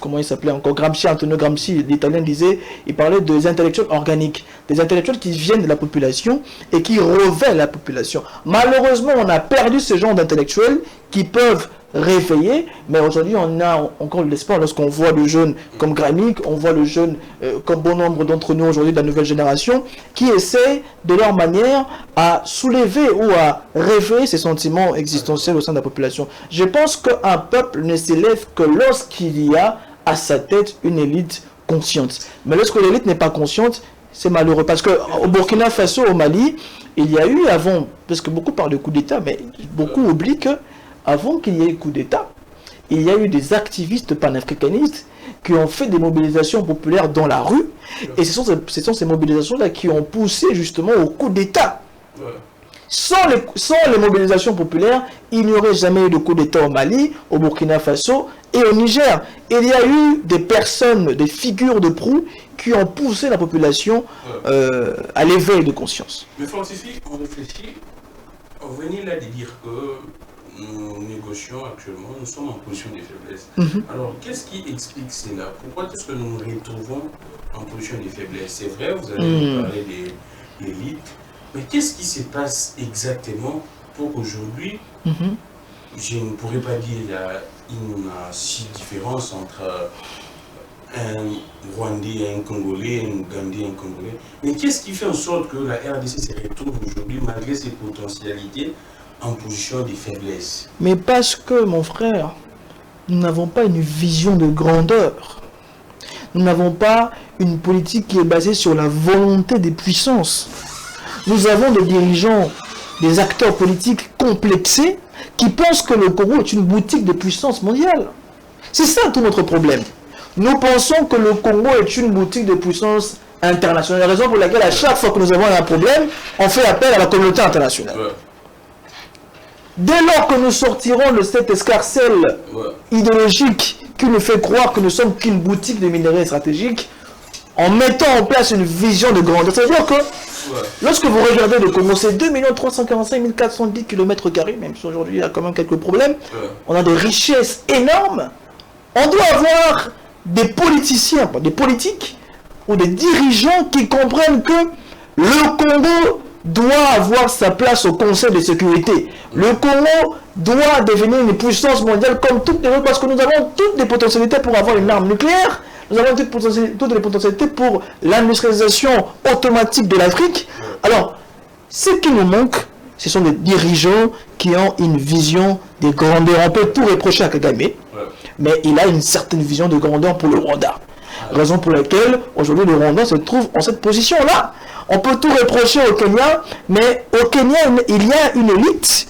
comment il s'appelait encore, Gramsci, Antonio Gramsci, l'italien disait, il parlait des intellectuels organiques, des intellectuels qui viennent de la population et qui réveillent la population. Malheureusement, on a perdu ce genre d'intellectuels qui peuvent réveiller, mais aujourd'hui on a encore l'espoir lorsqu'on voit le jeune comme Gramsci, on voit le jeune comme bon nombre d'entre nous aujourd'hui de la nouvelle génération qui essaient de leur manière à soulever ou à réveiller ces sentiments existentiels au sein de la population. Je pense qu'un peuple ne s'élève que lorsqu'il y a à sa tête une élite consciente. Mais lorsque l'élite n'est pas consciente, c'est malheureux. Parce qu'au Burkina Faso, au Mali, il y a eu avant, parce que beaucoup parlent de coup d'État, mais beaucoup oublient que avant qu'il y ait coup d'État, il y a eu des activistes panafricanistes qui ont fait des mobilisations populaires dans la rue. Et ce sont ces mobilisations-là qui ont poussé justement au coup d'État. Sans les mobilisations populaires, il n'y aurait jamais eu de coup d'État au Mali, au Burkina Faso et au Niger. Il y a eu des personnes, des figures de proue qui ont poussé la population à l'éveil de conscience. Mais Francis, on réfléchit, on venait là de dire que nous négocions actuellement, nous sommes en position de faiblesse. Alors, qu'est-ce qui explique cela? Pourquoi est-ce que nous nous retrouvons en position de faiblesse? C'est vrai, vous avez parlé de l'élite, mais qu'est-ce qui se passe exactement pour qu'aujourd'hui, je ne pourrais pas dire qu'il y a une si différence entre un Rwandais et un Congolais, un Ougandais et un Congolais, mais qu'est-ce qui fait en sorte que la RDC se retrouve aujourd'hui, malgré ses potentialités, en position de faiblesse? Mais parce que, mon frère, nous n'avons pas une vision de grandeur. Nous n'avons pas une politique qui est basée sur la volonté des puissances. Nous avons des dirigeants, des acteurs politiques complexés qui pensent que le Congo est une boutique de puissance mondiale. C'est ça tout notre problème. Nous pensons que le Congo est une boutique de puissance internationale. La raison pour laquelle à chaque fois que nous avons un problème, on fait appel à la communauté internationale. Dès lors que nous sortirons de cette escarcelle idéologique qui nous fait croire que nous sommes qu'une boutique de minerais stratégiques, en mettant en place une vision de grandeur, c'est-à-dire que lorsque vous regardez le Congo, c'est 2 345 410 km², même si aujourd'hui il y a quand même quelques problèmes, on a des richesses énormes. On doit avoir des politiciens, des politiques ou des dirigeants qui comprennent que le Congo doit avoir sa place au Conseil de sécurité. Le Congo doit devenir une puissance mondiale comme toutes les autres, parce que nous avons toutes les potentialités pour avoir une arme nucléaire. Nous avons toutes les potentialités pour l'industrialisation automatique de l'Afrique. Alors, ce qui nous manque, ce sont des dirigeants qui ont une vision de grandeur. On peut tout reprocher à Kagame, mais il a une certaine vision de grandeur pour le Rwanda. Raison pour laquelle, aujourd'hui, le Rwanda se trouve en cette position-là. On peut tout reprocher au Kenya, mais au Kenya, il y a une élite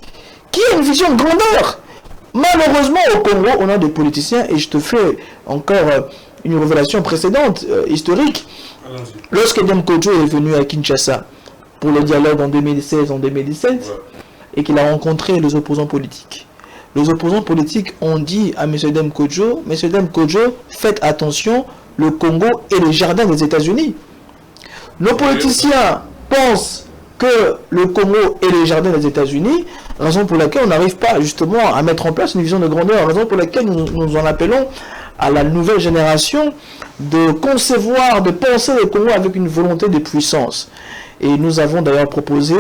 qui a une vision de grandeur. Malheureusement, au Congo, on a des politiciens, et je te fais encore une révélation précédente, historique. Lorsque Dame Kodjo est venu à Kinshasa pour le dialogue en 2016, en 2017, et qu'il a rencontré les opposants politiques. Les opposants politiques ont dit à M. Dame Kodjo, M. Dame Kodjo, faites attention, le Congo est le jardin des États-Unis. Nos politiciens pensent que le Congo est le jardin des États-Unis, raison pour laquelle on n'arrive pas justement à mettre en place une vision de grandeur, raison pour laquelle nous en appelons à la nouvelle génération de concevoir, de penser le Congo avec une volonté de puissance. Et nous avons d'ailleurs proposé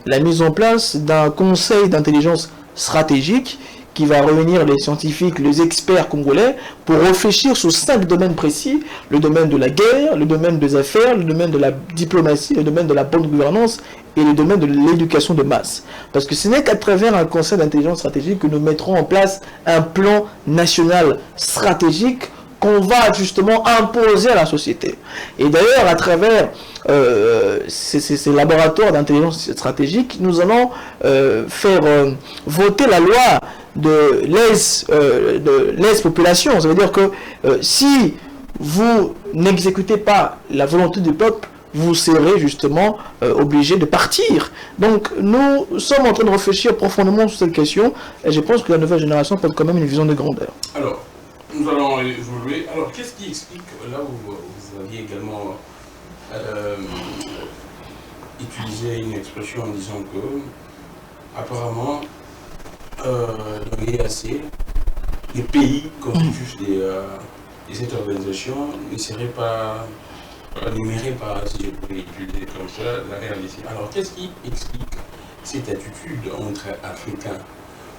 la mise en place d'un conseil d'intelligence stratégique qui va réunir les scientifiques, les experts congolais pour réfléchir sur 5 domaines précis: le domaine de la guerre, le domaine des affaires, le domaine de la diplomatie, le domaine de la bonne gouvernance et le domaine de l'éducation de masse. Parce que ce n'est qu'à travers un conseil d'intelligence stratégique que nous mettrons en place un plan national stratégique qu'on va justement imposer à la société. Et d'ailleurs, à travers ces laboratoires d'intelligence stratégique, nous allons faire voter la loi de l'aise-population. Ça veut dire que si vous n'exécutez pas la volonté du peuple, vous serez justement obligé de partir. Donc nous sommes en train de réfléchir profondément sur cette question, et je pense que la nouvelle génération porte quand même une vision de grandeur. Alors, nous allons évoluer. Alors, qu'est-ce qui explique, là où vous aviez également utilisé une expression en disant que, apparemment, dans l'EAC, les pays constituent cette organisation ne seraient pas numérés par, si je peux l'utiliser comme ça, la réalité. Alors, qu'est-ce qui explique cette attitude entre Africains?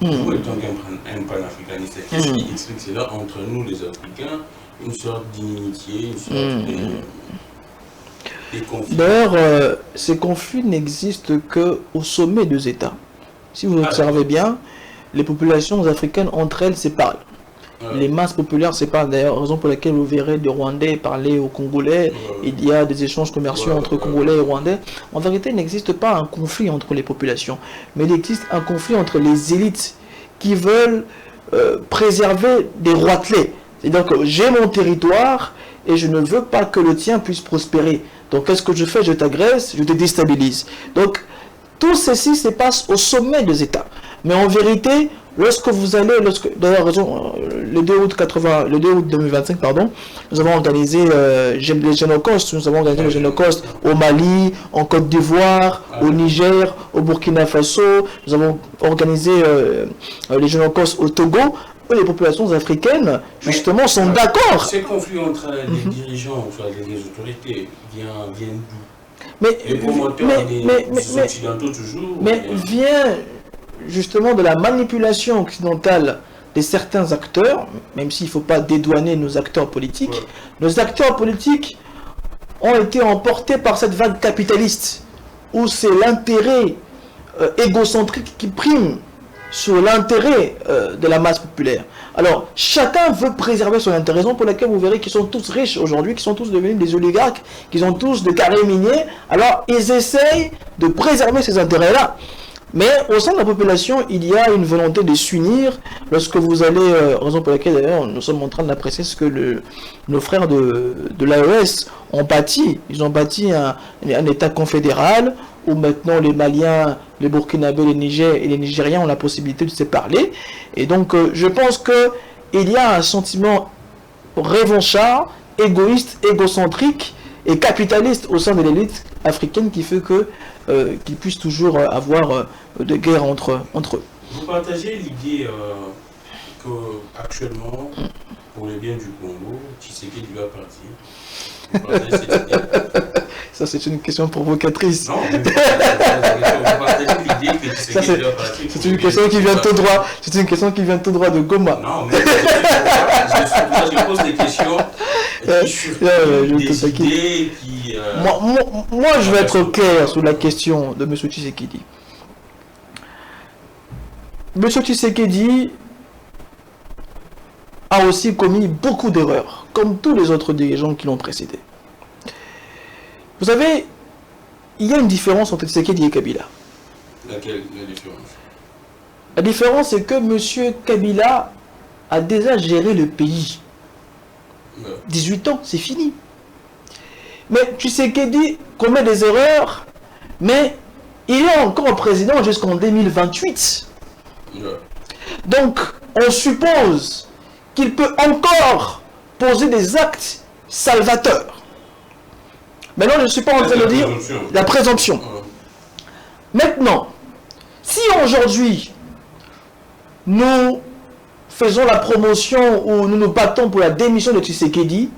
Nous étant un panafricaniste, qu'est-ce qui explique cela entre nous les Africains? Une sorte d'inimitié, une sorte de conflit. D'ailleurs, ces conflits n'existent qu'au sommet des États. Si vous observez bien, les populations africaines entre elles se parlent. Les masses populaires se parlent. D'ailleurs, raison pour laquelle vous verrez des Rwandais parler aux Congolais. Il y a des échanges commerciaux entre Congolais et Rwandais. En vérité, il n'existe pas un conflit entre les populations, mais il existe un conflit entre les élites qui veulent préserver des roitelets. C'est-à-dire que j'ai mon territoire et je ne veux pas que le tien puisse prospérer. Donc qu'est-ce que je fais? Je t'agresse, je te déstabilise. Donc Tout ceci se passe au sommet des États. Mais en vérité, lorsque vous allez, d'ailleurs, le 2 août 2025, pardon, nous avons organisé les Génocostes. Nous avons organisé les Génocostes au Mali, en Côte d'Ivoire, au Niger, au Burkina Faso. Nous avons organisé les Génocostes au Togo. Les populations africaines, justement, sont d'accord. Ces conflits entre les dirigeants, enfin, les autorités, viennent d'où? Les promoteurs des occidentaux toujours. Mais vient justement de la manipulation occidentale de certains acteurs, même s'il ne faut pas dédouaner nos acteurs politiques. Ouais. Nos acteurs politiques ont été emportés par cette vague capitaliste, où c'est l'intérêt égocentrique qui prime sur l'intérêt de la masse populaire. Alors, chacun veut préserver son intérêt, raison pour laquelle vous verrez qu'ils sont tous riches aujourd'hui, qu'ils sont tous devenus des oligarques, qu'ils ont tous des carrés miniers. Alors, ils essayent de préserver ces intérêts-là. Mais au sein de la population, il y a une volonté de s'unir. Lorsque vous allez, raison pour laquelle d'ailleurs nous sommes en train d'apprécier ce que nos frères de l'AES ont bâti. Ils ont bâti un État confédéral où maintenant les Maliens, les Burkinabés, les Niger et les Nigériens ont la possibilité de se parler. Et donc je pense qu'il y a un sentiment revanchard, égoïste, égocentrique et capitaliste au sein de l'élite africaine qui fait qu'ils puissent toujours avoir des guerres entre eux. Vous partagez l'idée qu'actuellement, pour le bien du Congo, Tshisekedi doit partir? Vous partagez cette idée? Ça, c'est une question provocatrice. Non, vous partagez l'idée que Tshisekedi doit partir? C'est une question qui vient tout droit. C'est une question qui vient tout droit de Goma. Non, mais je pose des questions sur des idées qui... Moi, je vais être clair sur la question de M. Tshisekedi. M. Tshisekedi a aussi commis beaucoup d'erreurs, comme tous les autres dirigeants qui l'ont précédé. Vous savez, il y a une différence entre Tshisekedi et Kabila. Laquelle la différence? La différence, c'est que M. Kabila a déjà géré le pays. 18 ans, c'est fini. Mais Tshisekedi commet des erreurs, mais il est encore président jusqu'en 2028. Donc, on suppose qu'il peut encore poser des actes salvateurs. Maintenant, je ne suis pas en train de dire la présomption. Maintenant, si aujourd'hui, nous faisons la promotion ou nous nous battons pour la démission de Tshisekedi,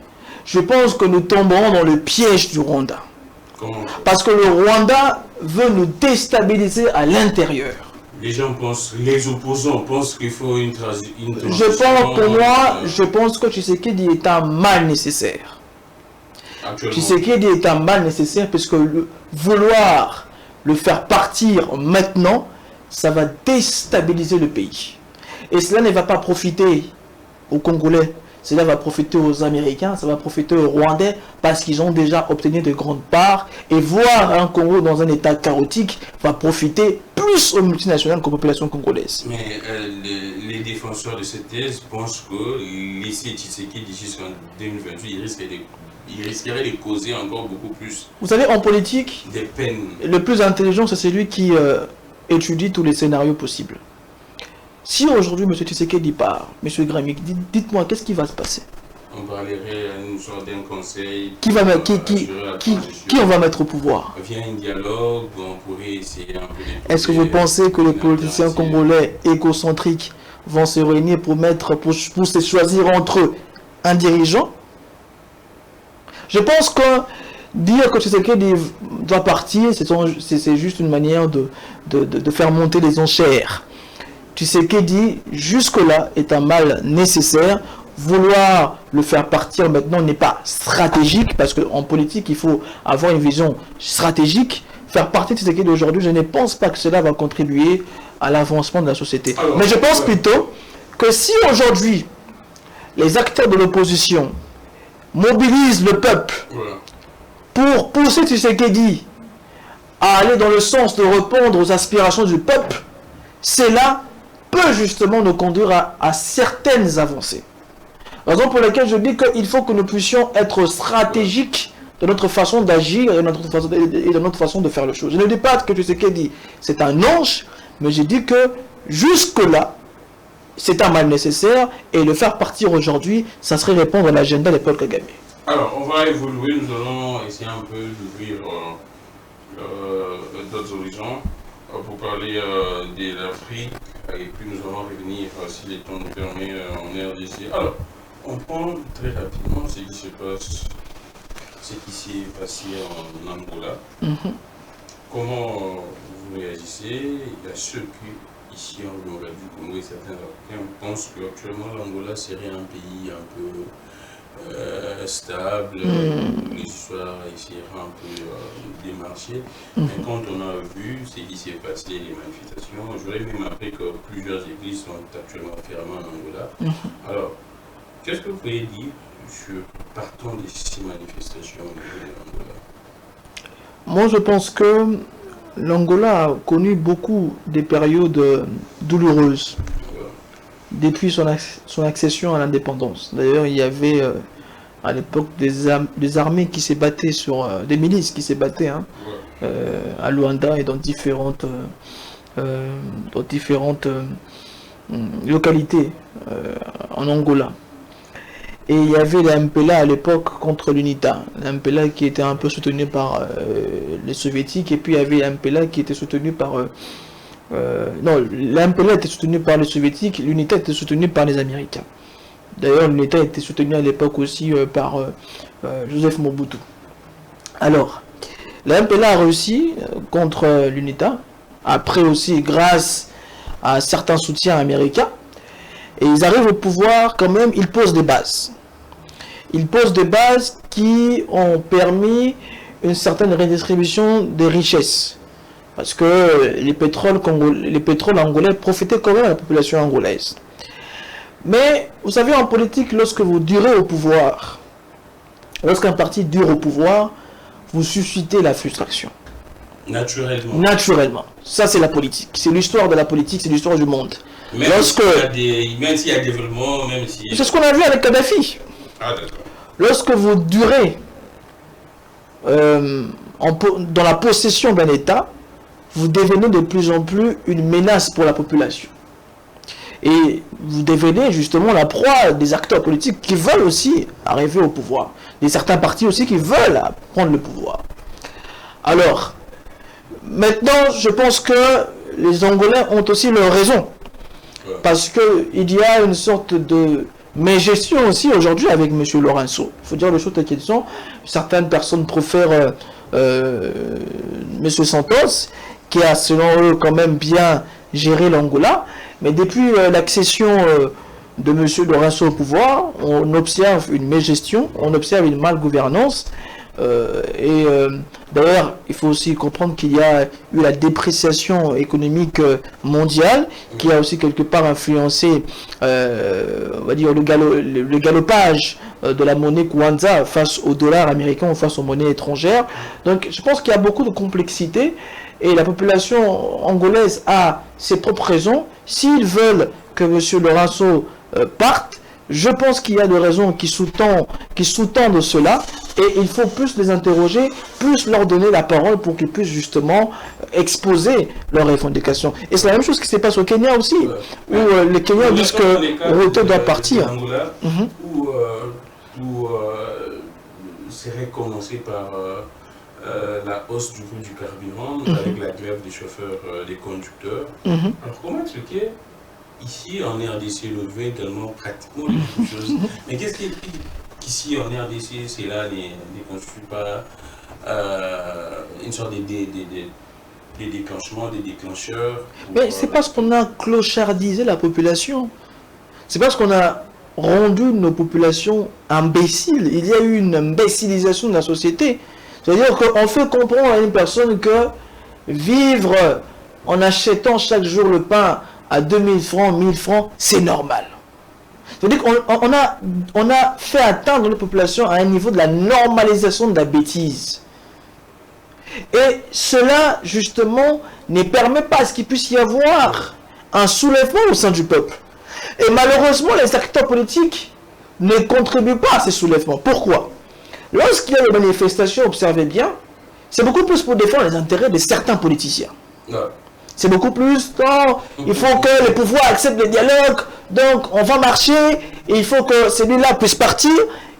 je pense que nous tomberons dans le piège du Rwanda. Parce que le Rwanda veut nous déstabiliser à l'intérieur. Les gens pensent, les opposants pensent qu'il faut une transition. Je pense que Tshisekedi est un mal nécessaire. Tshisekedi est un mal nécessaire parce que vouloir le faire partir maintenant, ça va déstabiliser le pays. Et cela ne va pas profiter aux Congolais, cela va profiter aux Américains, ça va profiter aux Rwandais parce qu'ils ont déjà obtenu de grandes parts. Et voir un Congo dans un état chaotique va profiter plus aux multinationales qu'aux populations congolaises. Mais les défenseurs de cette thèse pensent que laisser Tshisekedi jusqu'en 2028, il risquerait de causer encore beaucoup plus. Vous savez, en politique, des peines. Le plus intelligent, c'est celui qui étudie tous les scénarios possibles. Si aujourd'hui M. Tshisekedi part, M. Gramik, dites-moi, qu'est-ce qui va se passer? On parlerait à une sorte d'un conseil. Qui on va mettre au pouvoir? Via un dialogue, on pourrait essayer un peu de... Est-ce que vous pensez que les politiciens congolais égocentriques vont se réunir pour se choisir entre eux un dirigeant? Je pense que dire que Tshisekedi doit partir, c'est juste une manière de faire monter les enchères. Tshisekedi, jusque-là, est un mal nécessaire. Vouloir le faire partir maintenant n'est pas stratégique, parce qu'en politique, il faut avoir une vision stratégique. Faire partir Tshisekedi aujourd'hui, je ne pense pas que cela va contribuer à l'avancement de la société. Mais je pense plutôt que si aujourd'hui, les acteurs de l'opposition mobilisent le peuple pour pousser Tshisekedi à aller dans le sens de répondre aux aspirations du peuple, cela peut justement nous conduire à certaines avancées. Raison pour laquelle je dis qu'il faut que nous puissions être stratégiques de notre façon d'agir et de notre façon de faire les choses. Je ne dis pas que Tshisekedi c'est un ange, mais je dis que jusque-là, c'est un mal nécessaire et le faire partir aujourd'hui, ça serait répondre à l'agenda de Paul Kagame. Alors, on va évoluer, nous allons essayer un peu d'ouvrir d'autres horizons pour parler de l'Afrique et puis nous allons revenir, si les temps nous permet, en RDC. Alors, on prend très rapidement ce qui se passe, ce qui s'est passé en Angola. Comment vous réagissez? Il y a ceux qui, ici en Nord du Congo et certains Africains pensent qu'actuellement l'Angola serait un pays un peu stable, l'histoire essaiera un peu démarcher. Mais quand on a vu ce qui s'est passé, les manifestations, j'aurais même appris que plusieurs églises sont actuellement fermées en Angola. Alors, qu'est-ce que vous pouvez dire partant de ces manifestations au niveau de l'Angola? Moi, je pense que l'Angola a connu beaucoup de périodes douloureuses depuis son accession à l'indépendance. D'ailleurs, il y avait à l'époque des armées qui se battaient des milices qui se battaient à Luanda et dans différentes localités en Angola. Et il y avait les MPLA à l'époque contre l'UNITA. Les MPLA qui était un peu soutenu par les soviétiques, et puis il y avait les MPLA qui était soutenu par... non, l'MPLA était soutenu par les soviétiques, l'UNITA était soutenu par les Américains. D'ailleurs, l'UNITA était soutenu à l'époque aussi par Joseph Mobutu. Alors, l'MPLA a réussi contre l'UNITA, après aussi grâce à un certain soutien américain, et ils arrivent au pouvoir quand même, ils posent des bases. Ils posent des bases qui ont permis une certaine redistribution des richesses. Parce que les pétroles angolais profitaient quand même à la population angolaise. Mais vous savez, en politique, lorsque vous durez au pouvoir, lorsqu'un parti dure au pouvoir, vous suscitez la frustration. Naturellement. Naturellement. Ça, c'est la politique. C'est l'histoire de la politique, c'est l'histoire du monde. Même s'il y a développement, même si... C'est ce qu'on a vu avec Kadhafi. Ah, d'accord. Lorsque vous durez dans la possession d'un État, vous devenez de plus en plus une menace pour la population. Et vous devenez justement la proie des acteurs politiques qui veulent aussi arriver au pouvoir. Et certains partis aussi qui veulent prendre le pouvoir. Alors, maintenant, je pense que les Angolais ont aussi leur raison. Parce qu'il y a une sorte de mégestion aussi aujourd'hui avec M. Lourenço. Il faut dire les choses telles qu'elles sont. Certaines personnes préfèrent M. Santos, qui a selon eux quand même bien géré l'Angola. Mais depuis l'accession de M. Lourenço au pouvoir, on observe une mégestion, on observe une malgouvernance. D'ailleurs, il faut aussi comprendre qu'il y a eu la dépréciation économique mondiale qui a aussi quelque part influencé on va dire le galopage de la monnaie Kwanza face au dollar américain ou face aux monnaies étrangères. Donc je pense qu'il y a beaucoup de complexité et la population angolaise a ses propres raisons. S'ils veulent que M. Lourenço parte, je pense qu'il y a des raisons qui sous-tendent cela, et il faut plus les interroger, plus leur donner la parole pour qu'ils puissent justement exposer leurs revendications. Et c'est la même chose qui se passe au Kenya aussi, où les Kenyans disent que Ruto doit partir. Où serait commencé par la hausse du coût du carburant, avec la grève des chauffeurs, des conducteurs. Alors comment expliquer ici en RDC, le vin est tellement pratiquement les mêmes choses. Mais qu'est-ce qui est qu'ici en RDC, cela ne constitue pas une sorte de déclenchement, des déclencheurs? Mais c'est parce qu'on a clochardisé la population. C'est parce qu'on a rendu nos populations imbéciles. Il y a eu une imbécilisation de la société. C'est-à-dire qu'on fait comprendre à une personne que vivre en achetant chaque jour le pain à 2000 francs, 1000 francs, c'est normal. C'est-à-dire qu'on a fait atteindre la population à un niveau de la normalisation de la bêtise. Et cela, justement, ne permet pas à ce qu'il puisse y avoir un soulèvement au sein du peuple. Et malheureusement, les acteurs politiques ne contribuent pas à ces soulèvements. Pourquoi? lorsqu'il y a des manifestations, observez bien, c'est beaucoup plus pour défendre les intérêts de certains politiciens. C'est beaucoup plus, non, il faut que les pouvoirs acceptent le dialogue, donc on va marcher, et il faut que celui-là puisse partir.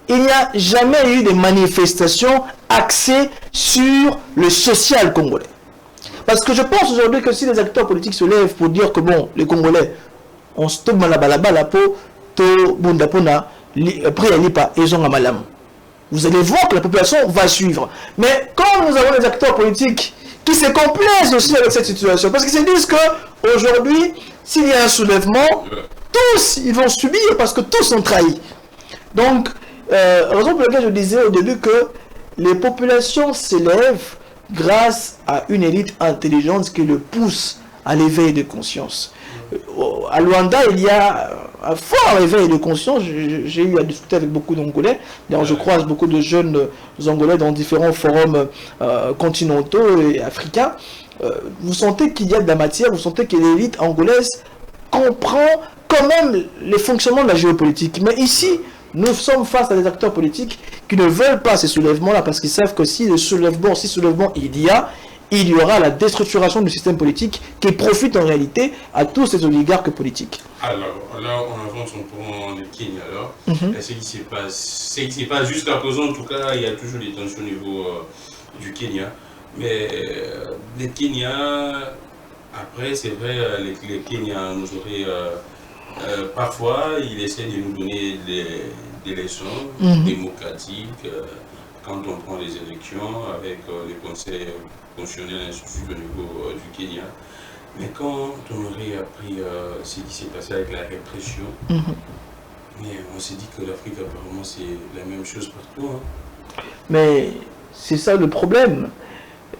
Il n'y a jamais eu de manifestations axées sur le social congolais. Parce que je pense aujourd'hui que si les acteurs politiques se lèvent pour dire que bon, les Congolais, on se tombe la peau, to bundapona, après il n'y a pas, ils ont un malam. Vous allez voir que la population va suivre. Mais quand nous avons des acteurs politiques qui se complaisent aussi avec cette situation, parce qu'ils se disent qu'aujourd'hui, s'il y a un soulèvement, tous ils vont subir parce que tous sont trahis. Donc, raison pour laquelle je disais au début que les populations s'élèvent grâce à une élite intelligente qui le pousse à l'éveil de conscience. À Luanda, il y a un fort éveil de conscience. J'ai eu à discuter avec beaucoup d'Angolais. D'ailleurs, je croise beaucoup de jeunes Angolais dans différents forums continentaux et africains. Vous sentez qu'il y a de la matière, vous sentez que l'élite angolaise comprend quand même les fonctionnements de la géopolitique. Mais ici, nous sommes face à des acteurs politiques qui ne veulent pas ces soulèvements-là parce qu'ils savent que si soulèvement il y aura la déstructuration du système politique qui profite en réalité à tous ces oligarques politiques. Alors, là, on avance, on prend le Kenya alors. Ce qui se passe jusqu'à présent, en tout cas, il y a toujours des tensions au niveau du Kenya. Mais les Kenyans, après, c'est vrai, les Kenyans nous auraient... parfois, ils essaient de nous donner des leçons démocratiques quand on prend les élections avec les conseils constitutionnels institués au niveau du Kenya. Mais quand on aurait appris ce qui s'est passé avec la répression, mais on s'est dit que l'Afrique, apparemment, c'est la même chose partout. Mais c'est ça le problème.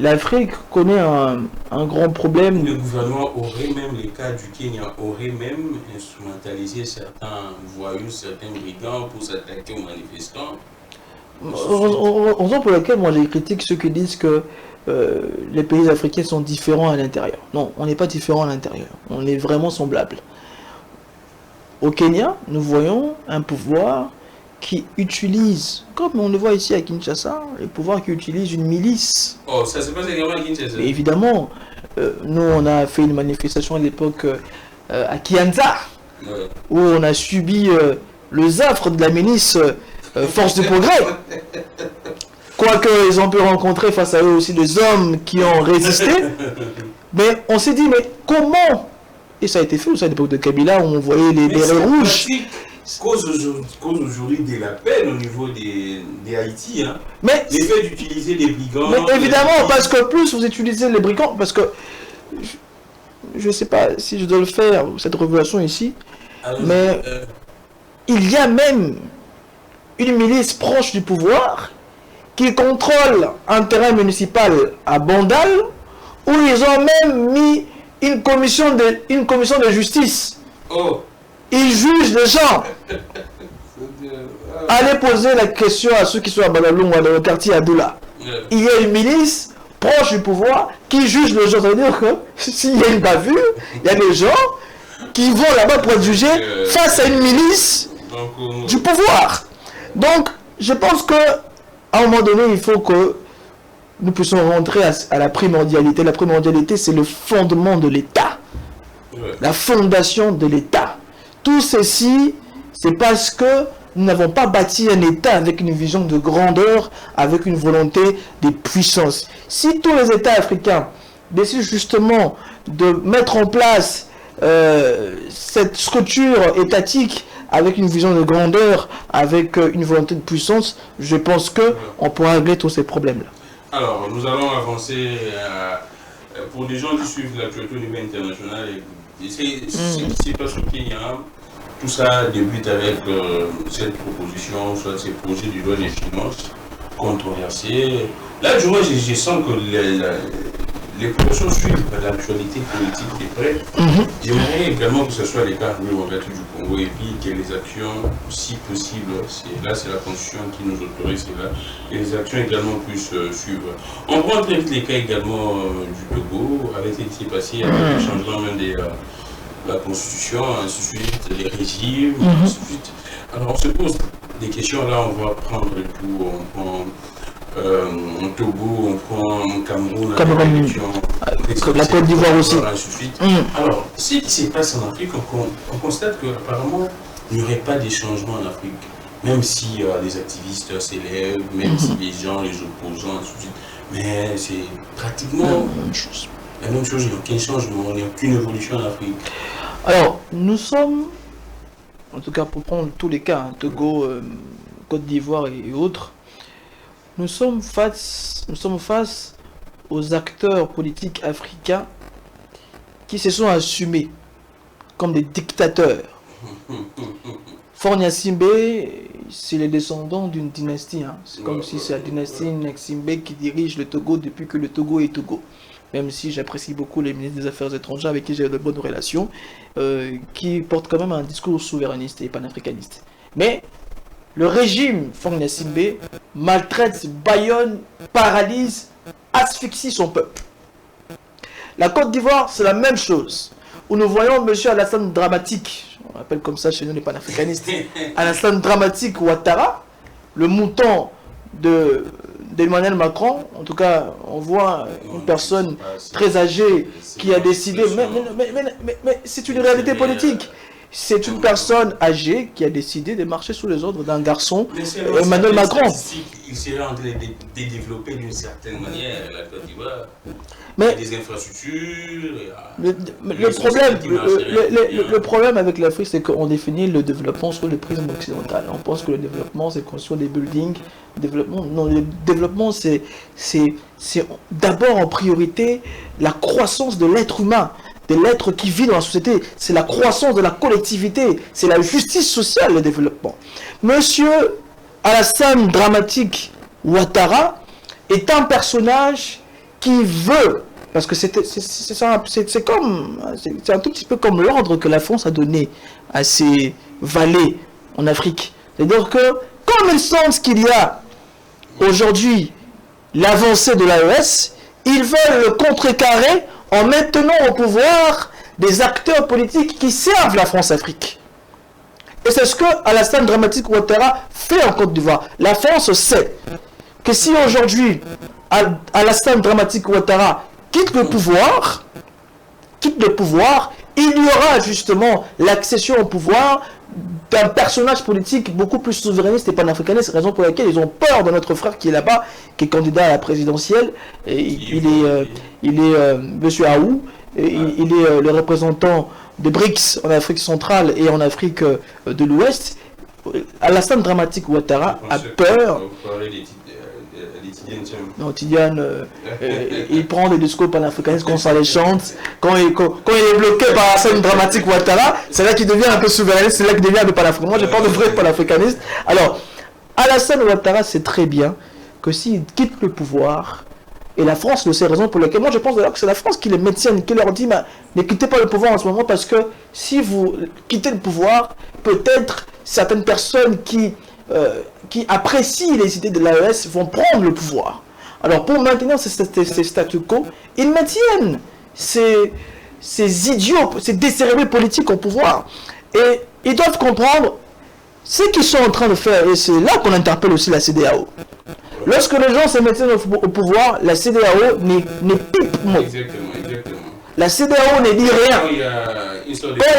L'Afrique connaît un grand problème. Le gouvernement aurait même, les cas du Kenya, aurait même instrumentalisé certains voyous, certains brigands pour s'attaquer aux manifestants. Raison pour laquelle moi j'ai critique ceux qui disent que les pays africains sont différents à l'intérieur. Non, on n'est pas différents à l'intérieur. On est vraiment semblables. Au Kenya, nous voyons un pouvoir qui utilise, comme on le voit ici à Kinshasa, le pouvoir qui utilise une milice. Oh, ça se passe également à Kinshasa. Et évidemment, nous on a fait une manifestation à l'époque à Kianza, où on a subi le zafre de la milice Force du Progrès. Quoique ils ont pu rencontrer face à eux aussi des hommes qui ont résisté. Mais on s'est dit, mais comment? Et ça a été fait aussi à l'époque de Kabila, où on voyait les bérets rouges. Cause aujourd'hui de la peine au niveau des Haïti. Mais le fait d'utiliser les brigands. Mais évidemment, parce que plus vous utilisez les brigands, parce que je ne sais pas si je dois le faire, cette révélation ici, mais il y a même une milice proche du pouvoir qui contrôle un terrain municipal à Bandal, où ils ont même mis une commission de justice. Oh. Ils jugent les gens. Allez poser la question à ceux qui sont à Badalunga, dans le quartier Adoula. Il y a une milice proche du pouvoir qui juge les gens. Ça veut dire que s'il y a une bavure, il y a des gens qui vont là-bas pour être jugés face à une milice du pouvoir. Donc, je pense qu'à un moment donné, il faut que nous puissions rentrer à la primordialité. La primordialité, c'est le fondement de l'État. La fondation de l'État. Tout ceci, c'est parce que nous n'avons pas bâti un État avec une vision de grandeur, avec une volonté de puissance. Si tous les États africains décident justement de mettre en place cette structure étatique avec une vision de grandeur, avec une volonté de puissance, je pense qu'on pourra régler tous ces problèmes-là. Alors, nous allons avancer pour les gens qui suivent l'actualité au niveau international. C'est pas ce Kenya. Tout ça débute avec cette proposition, soit ces projets du loi des finances controversés. Là, du moins, je sens que les propositions suivent l'actualité politique de près. J'aimerais également que ce soit les cas du Congo et puis que les actions, si possible, là c'est la Constitution qui nous autorise cela, et les actions également puissent suivre. On prend très vite les cas également du Togo, avec ce qui s'est passé, avec le changement même de la Constitution, ainsi de suite, les régimes, ainsi de suite. Alors on se pose des questions. Là, on va prendre le tout. On prend Togo, on prend Cameroun, la Côte d'Ivoire aussi. Alors, ce qui se passe en Afrique, on constate qu'apparemment, il n'y aurait pas de changements en Afrique. Même si les activistes s'élèvent, même si les gens, les opposants, ainsi de suite. Mais c'est pratiquement la même chose. La même chose, il n'y a aucun changement, il n'y a aucune évolution en Afrique. Alors, nous sommes, en tout cas pour prendre tous les cas, Togo, Côte d'Ivoire et autres, nous sommes face aux acteurs politiques africains qui se sont assumés comme des dictateurs. Faure Gnassingbé, c'est les descendants d'une dynastie. Hein. C'est comme si c'est la dynastie Gnassingbé qui dirige le Togo depuis que le Togo est Togo. Même si j'apprécie beaucoup les ministres des Affaires étrangères avec qui j'ai de bonnes relations, qui portent quand même un discours souverainiste et panafricaniste. Mais le régime Faure Gnassingbé maltraite, bâillonne, paralyse, asphyxie son peuple. La Côte d'Ivoire, c'est la même chose. Où nous voyons M. Alassane Dramatique, on appelle comme ça chez nous les panafricanistes, Alassane Dramatique Ouattara, le mouton d'Emmanuel Macron. En tout cas, on voit une personne très âgée qui a décidé, mais c'est une réalité politique. C'est une personne âgée qui a décidé de marcher sous les ordres d'un garçon, Emmanuel Macron. Il s'est en train de développer d'une certaine manière la Côte d'Ivoire. Mais il y a des infrastructures. Le problème avec l'Afrique, c'est qu'on définit le développement sur le prisme occidental. On pense que le développement, c'est construire des buildings. Le développement, c'est d'abord en priorité la croissance de l'être humain, de l'être qui vit dans la société. C'est la croissance de la collectivité. C'est la justice sociale, le développement. Monsieur Alassane Dramatique Ouattara est un personnage qui veut, parce que c'est un tout petit peu comme l'ordre que la France a donné à ses valets en Afrique. C'est-à-dire que, comme ils sentent qu'il y a aujourd'hui l'avancée de l'AES, ils veulent le contrecarrer en maintenant au pouvoir des acteurs politiques qui servent la France-Afrique. Et c'est ce que Alassane Dramatique Ouattara fait en Côte d'Ivoire. La France sait que si aujourd'hui Alassane Dramatique Ouattara quitte le pouvoir, il y aura justement l'accession au pouvoir d'un personnage politique beaucoup plus souverainiste et panafricaniste, raison pour laquelle ils ont peur de notre frère qui est là-bas, qui est candidat à la présidentielle. Il est Monsieur Aou, il est le représentant de BRICS en Afrique centrale et en Afrique de l'Ouest. Alassane Dramatique Ouattara a peur. Non, Tidiane, il prend des discours panafricanistes quand ça les chante. Quand il est bloqué par Alassane Dramatique Ouattara, c'est là qu'il devient un peu souverainiste, c'est là qu'il devient un peu panafricaniste. Moi, je parle de vrai panafricaniste. Alors, Alassane Ouattara sait très bien que s'il quitte le pouvoir, et la France le sait, raison pour laquelle moi je pense d'ailleurs que c'est la France qui les maintient, qui leur dit ne quittez pas le pouvoir en ce moment, parce que si vous quittez le pouvoir, peut-être certaines personnes qui apprécient les idées de l'AES vont prendre le pouvoir. Alors pour maintenir ces statu quo, ils maintiennent ces idiots, ces décérébrés politiques au pouvoir. Et ils doivent comprendre ce qu'ils sont en train de faire. Et c'est là qu'on interpelle aussi la CEDEAO. Lorsque les gens se mettent au pouvoir, la CEDEAO n'est pipe mot. La CEDEAO ne dit rien. Quand il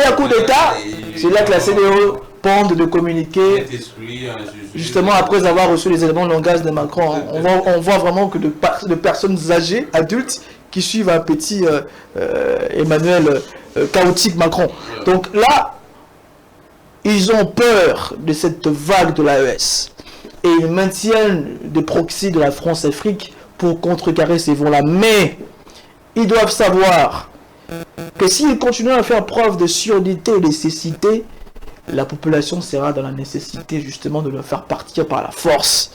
y a coup d'État, c'est là que la CEDEAO pente de communiquer, justement après avoir reçu les éléments de langage de Macron. On voit vraiment que de personnes âgées, adultes, qui suivent un petit Emmanuel chaotique Macron. Donc là, ils ont peur de cette vague de l'AES. Et ils maintiennent des proxys de la France-Afrique pour contrecarrer ces vents-là. Mais ils doivent savoir que s'ils continuent à faire preuve de surdité et de cécité, la population sera dans la nécessité justement de le faire partir par la force.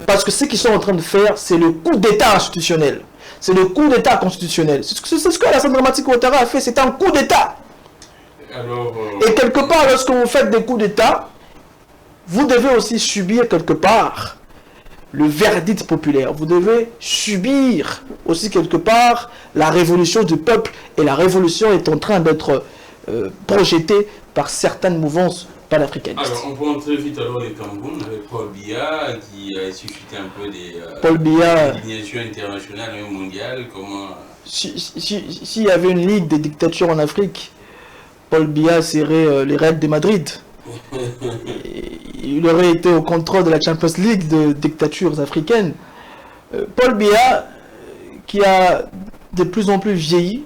Parce que ce qu'ils sont en train de faire, c'est le coup d'État institutionnel. C'est le coup d'État constitutionnel. C'est ce que Alassane Dramatique Ouattara a fait, c'est un coup d'État. Et quelque part, lorsque vous faites des coups d'État, vous devez aussi subir quelque part le verdict populaire. Vous devez subir aussi quelque part la révolution du peuple. Et la révolution est en train d'être projetée par certaines mouvances panafricaniste. Alors, on peut entrer vite alors le Cameroun avec Paul Biya qui a suscité un peu des indignations internationales et mondiales. Comment... S'il y avait une ligue des dictatures en Afrique, Paul Biya serait les Real de Madrid. Il aurait été au contrôle de la Champions League de dictatures africaines. Paul Biya, qui a de plus en plus vieilli,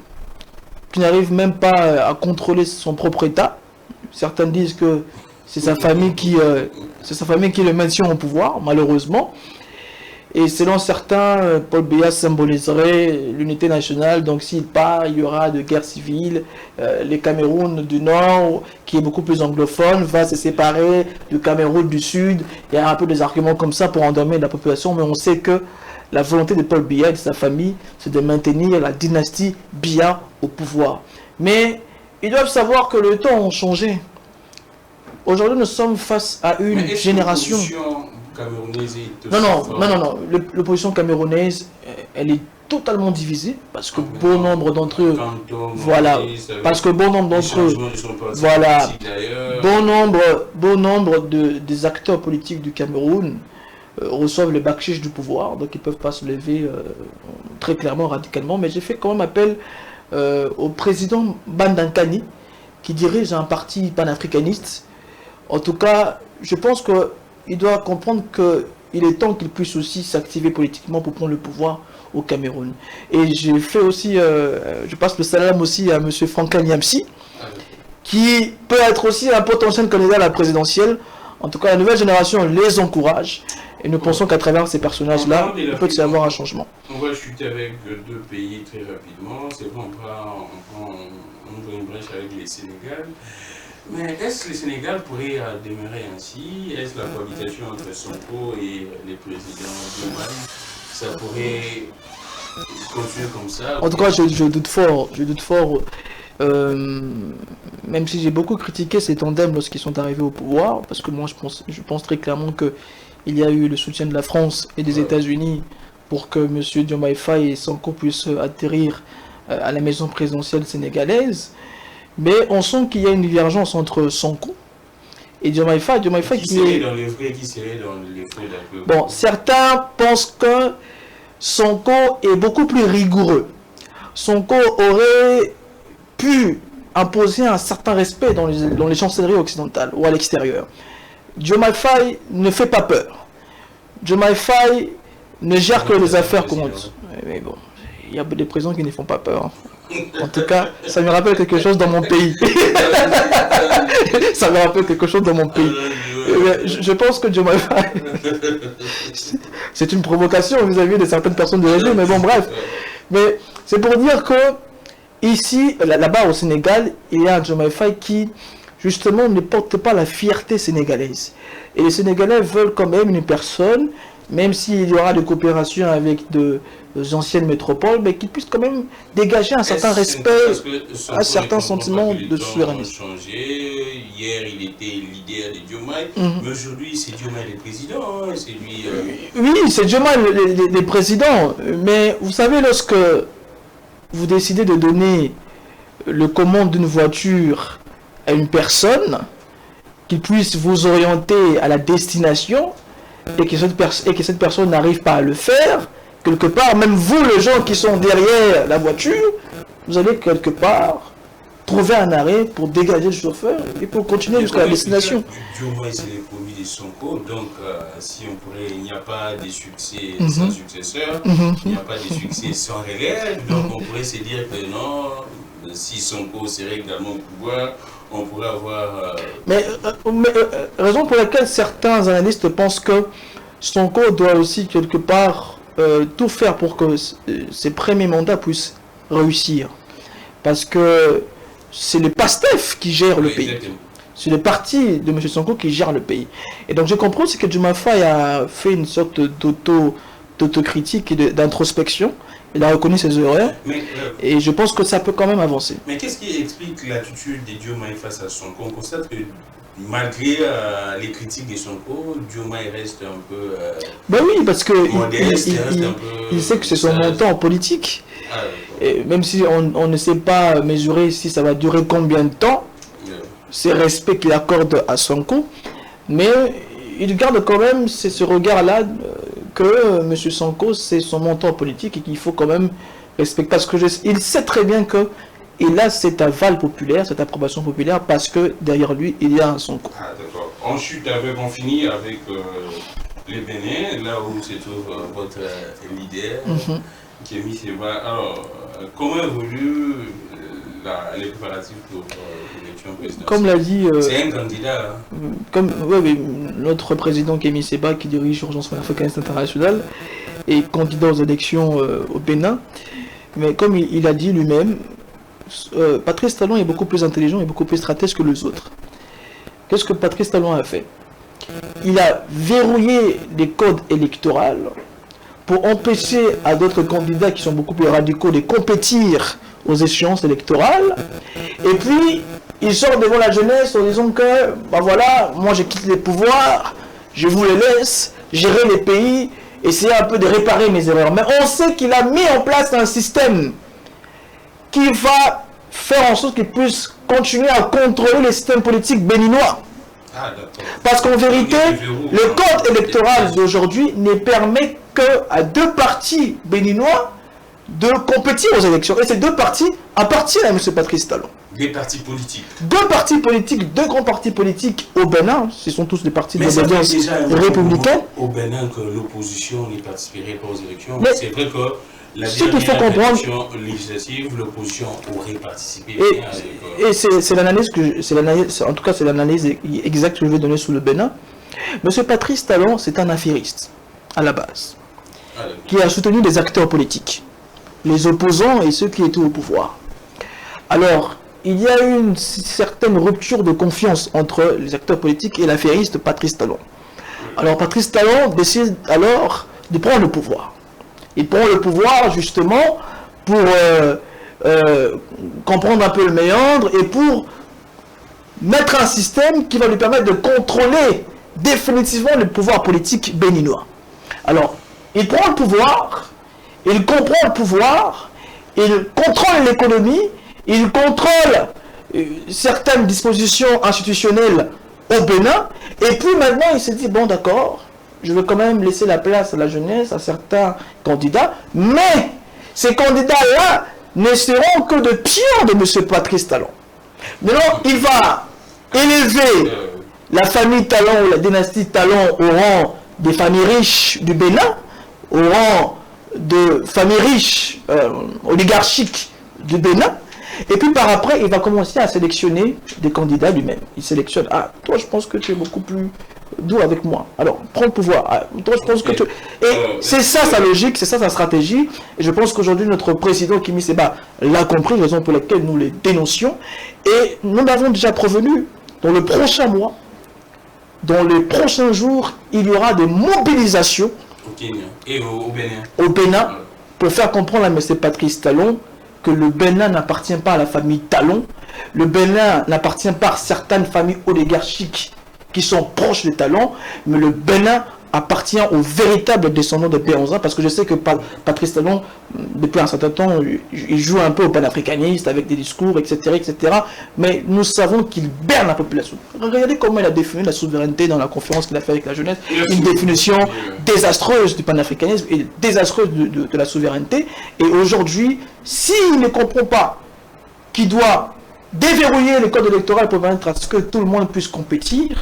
qui n'arrive même pas à contrôler son propre État. Certains disent que c'est sa famille qui le maintient au pouvoir, malheureusement. Et selon certains, Paul Biya symboliserait l'unité nationale. Donc s'il part, il y aura de guerre civile. Le Cameroun du Nord, qui est beaucoup plus anglophone, va se séparer du Cameroun du Sud. Il y a un peu des arguments comme ça pour endormir la population. Mais on sait que la volonté de Paul Biya et de sa famille, c'est de maintenir la dynastie Biya au pouvoir. Mais ils doivent savoir que le temps a changé. Aujourd'hui, nous sommes face à une génération... Non. L'opposition camerounaise, elle est totalement divisée parce que bon nombre d'entre eux, bon nombre des acteurs politiques du Cameroun reçoivent le bakchich du pouvoir, donc ils ne peuvent pas se lever très clairement, radicalement. Mais j'ai fait quand même appel au président Bandankani, qui dirige un parti panafricaniste. En tout cas, je pense qu'il doit comprendre qu'il est temps qu'il puisse aussi s'activer politiquement pour prendre le pouvoir au Cameroun. Et j'ai fait aussi, je passe le salam aussi à M. Franklin Nyamsi, qui peut être aussi un potentiel candidat à la présidentielle. En tout cas, la nouvelle génération les encourage. Et nous pensons qu'à travers ces personnages-là, il peut y avoir un changement. On va chuter avec deux pays très rapidement. C'est vrai, on ouvre une brèche avec les Sénégal. Mais est-ce que le Sénégal pourrait demeurer ainsi? Est-ce la cohabitation entre Sonko et les présidents Diomaye, ça pourrait continuer comme ça? En tout cas, je doute fort. Même si j'ai beaucoup critiqué ces tandems lorsqu'ils sont arrivés au pouvoir, parce que moi je pense très clairement qu'il y a eu le soutien de la France et des États-Unis pour que M. Diomaye Faye et Sonko puissent atterrir à la maison présidentielle sénégalaise. Mais on sent qu'il y a une divergence entre Sonko et Diomaye Faye. Qui serait dans les vrais, qui serait dans les faux d'accord? Bon, certains pensent que Sonko est beaucoup plus rigoureux. Sonko aurait pu imposer un certain respect dans les chancelleries occidentales ou à l'extérieur. Diomaye Faye ne fait pas peur. Diomaye Faye ne gère que les affaires courantes. Mais bon, il y a des présidents qui ne font pas peur. En tout cas, ça me rappelle quelque chose dans mon pays. Ça me rappelle quelque chose dans mon pays. Je pense que Diomaye Faye... C'est une provocation vis-à-vis de certaines personnes du régime, mais bon, bref. Mais c'est pour dire que ici, là-bas au Sénégal, il y a un Diomaye Faye qui, justement, ne porte pas la fierté sénégalaise. Et les Sénégalais veulent quand même une personne, même s'il y aura des coopérations avec de anciennes métropoles, mais qui puisse quand même dégager un certain respect, un certain sentiment de souveraineté. Hier, il était leader de Diomaye, mais aujourd'hui, c'est Diomaye le président. C'est lui. Oui, c'est Diomaye le président. Mais vous savez, lorsque vous décidez de donner le commande d'une voiture à une personne, qui puisse vous orienter à la destination, et que cette personne n'arrive pas à le faire, quelque part, même vous, les gens qui sont derrière la voiture, vous allez quelque part trouver un arrêt pour dégager le chauffeur et pour continuer jusqu'à la destination. Diomaye, c'est les promis de Sonko, donc si on pourrait, il n'y a pas de succès sans successeur, il n'y a pas de succès sans relève, donc on pourrait se dire que non, si Sonko serait également au pouvoir, on pourrait avoir... raison pour laquelle certains analystes pensent que Sonko doit aussi quelque part tout faire pour que ses premiers mandats puissent réussir. Parce que c'est le PASTEF qui gère le pays. C'est le parti de M. Sonko qui gère le pays. Et donc je comprends aussi que Diomaye Faye a fait une sorte d'autocritique et d'introspection. Il a reconnu ses erreurs. Et je pense que ça peut quand même avancer. Mais qu'est-ce qui explique l'attitude de Diomaye face à Sonko? On constate que malgré les critiques de Sonko, Diomaye reste un peu oui, parce que modeste, il sait que c'est son montant en politique. Et même si on ne sait pas mesurer si ça va durer combien de temps, ces respects qu'il accorde à Sonko, mais il garde quand même ce regard-là que M. Sonko, c'est son mentor politique et qu'il faut quand même respecter. Parce qu'il sait très bien qu'il a cet aval populaire, cette approbation populaire, parce que derrière lui, il y a un Sonko. Ah, d'accord. Ensuite, on finit avec les Bénin, là où se trouve votre leader, Kémy Séba. Alors, comment évolue les préparatifs pour l'élection présidentielle? Comme l'a dit... c'est un candidat. Oui, notre président Kémy Séba, qui dirige l'Urgence panafricaniste internationale, est candidat aux élections au Bénin. Mais comme il a dit lui-même, Patrice Talon est beaucoup plus intelligent et beaucoup plus stratège que les autres. Qu'est-ce que Patrice Talon a fait? Il a verrouillé les codes électoraux pour empêcher à d'autres candidats qui sont beaucoup plus radicaux de compétir aux échéances électorales. Et puis, il sort devant la jeunesse en disant que, bah voilà, moi je quitte les pouvoirs, je vous les laisse, gérer les pays, essayer un peu de réparer mes erreurs. Mais on sait qu'il a mis en place un système qui va faire en sorte qu'il puisse continuer à contrôler les systèmes politiques béninois. Parce qu'en vérité, le code électoral d'aujourd'hui ne permet qu'à deux partis béninois de compétir aux élections. Et ces deux partis appartiennent à M. Patrice Talon. Des partis politiques. Deux partis politiques, deux grands partis politiques au Bénin, ce sont tous des partis de l'obédience républicaine. Au Bénin, que l'opposition n'y participerait pas aux élections. C'est vrai que la dernière législative, l'opposition aurait participé. Et c'est l'analyse en tout cas c'est l'analyse exacte que je vais donner sur le Bénin. M. Patrice Talon, c'est un affairiste, à la base, qui a soutenu les acteurs politiques, les opposants et ceux qui étaient au pouvoir. Alors, il y a eu une certaine rupture de confiance entre les acteurs politiques et l'affairiste Patrice Talon. Alors, Patrice Talon décide alors de prendre le pouvoir. Il prend le pouvoir justement pour comprendre un peu le méandre et pour mettre un système qui va lui permettre de contrôler définitivement le pouvoir politique béninois. Alors, il prend le pouvoir, il comprend le pouvoir, il contrôle l'économie, il contrôle certaines dispositions institutionnelles au Bénin, et puis maintenant il s'est dit, bon d'accord, je vais quand même laisser la place à la jeunesse, à certains candidats, mais ces candidats-là ne seront que de pions de M. Patrice Talon. Maintenant, il va élever la famille Talon ou la dynastie Talon au rang des familles riches du Bénin, au rang de familles riches oligarchiques du Bénin, et puis par après, il va commencer à sélectionner des candidats lui-même. Il sélectionne, ah, toi je pense que tu es beaucoup plus doux avec moi. Alors, prends le pouvoir. Ah, toi je pense que tu... Et c'est ça sa logique, c'est ça sa stratégie. Et je pense qu'aujourd'hui, notre président Kémy Séba l'a compris, raison pour laquelle nous les dénoncions. Et nous l'avons déjà prévenu, dans le prochain mois, dans les prochains jours, il y aura des mobilisations au Kenya et au Bénin. Au Bénin, pour faire comprendre à M. Patrice Talon que le Bénin n'appartient pas à la famille Talon. Le Bénin n'appartient pas à certaines familles oligarchiques qui sont proches des Talons, mais le Bénin appartient aux véritables descendants de Béanzin, parce que je sais que Patrice Talon, depuis un certain temps, il joue un peu au panafricaniste avec des discours, etc., etc. Mais nous savons qu'il berne la population. Regardez comment il a défini la souveraineté dans la conférence qu'il a fait avec la jeunesse. Une définition désastreuse du panafricanisme et désastreuse de la souveraineté. Et aujourd'hui, s'il ne comprend pas qu'il doit déverrouiller le code électoral pour permettre à ce que tout le monde puisse compétir,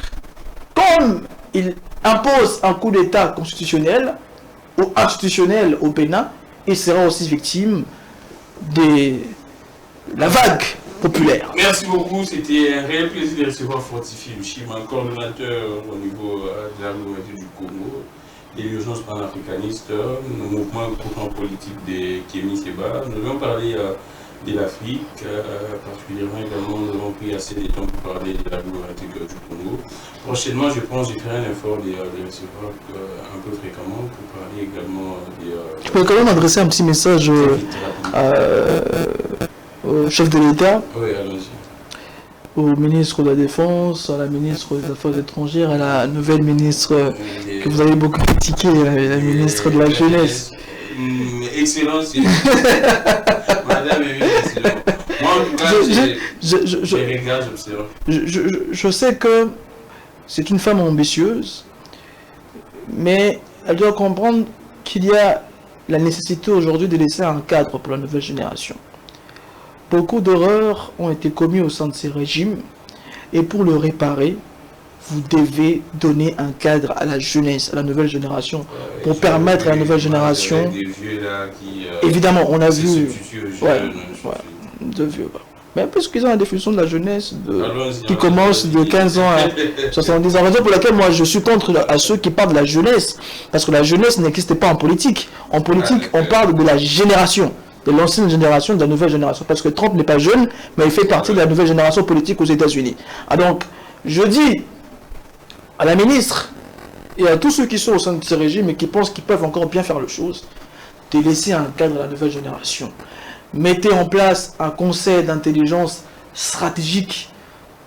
comme il impose un coup d'État constitutionnel ou institutionnel au Bénin, il sera aussi victime de la vague populaire. Merci beaucoup, c'était un réel plaisir de recevoir Fortifi Lushima, coordonnateur au niveau de la gouvernement du Congo, de l'urgence panafricaniste, le mouvement politique de Kémy Séba. Nous allons parler de l'Afrique, particulièrement également, nous avons pris assez de temps pour parler de la gouvernement du Congo. Prochainement, je pense que je ferai un effort de recevoir un peu fréquemment pour parler également Je peux quand même adresser un petit message au chef de l'État, oui, allons-y, au ministre de la Défense, à la ministre des Affaires étrangères, à la nouvelle ministre que vous avez beaucoup critiquée, la ministre de la Jeunesse. Excellence, madame est excellente. Moi, en tout cas, je sais que c'est une femme ambitieuse, mais elle doit comprendre qu'il y a la nécessité aujourd'hui de laisser un cadre pour la nouvelle génération. Beaucoup d'erreurs ont été commises au sein de ces régimes, et pour le réparer, vous devez donner un cadre à la jeunesse, à la nouvelle génération, pour permettre à la nouvelle génération... Évidemment, on a vu... de vieux. Mais parce qu'ils ont la définition de la jeunesse qui commence de 15 ans à 70 ans. Raison pour laquelle moi je suis contre à ceux qui parlent de la jeunesse. Parce que la jeunesse n'existe pas en politique. En politique, on parle de la génération. De l'ancienne génération, de la nouvelle génération. Parce que Trump n'est pas jeune, mais il fait partie de la nouvelle génération politique aux États-Unis. Ah donc, je dis à la ministre et à tous ceux qui sont au sein de ce régime et qui pensent qu'ils peuvent encore bien faire les choses, de laisser un cadre à la nouvelle génération. Mettez en place un conseil d'intelligence stratégique.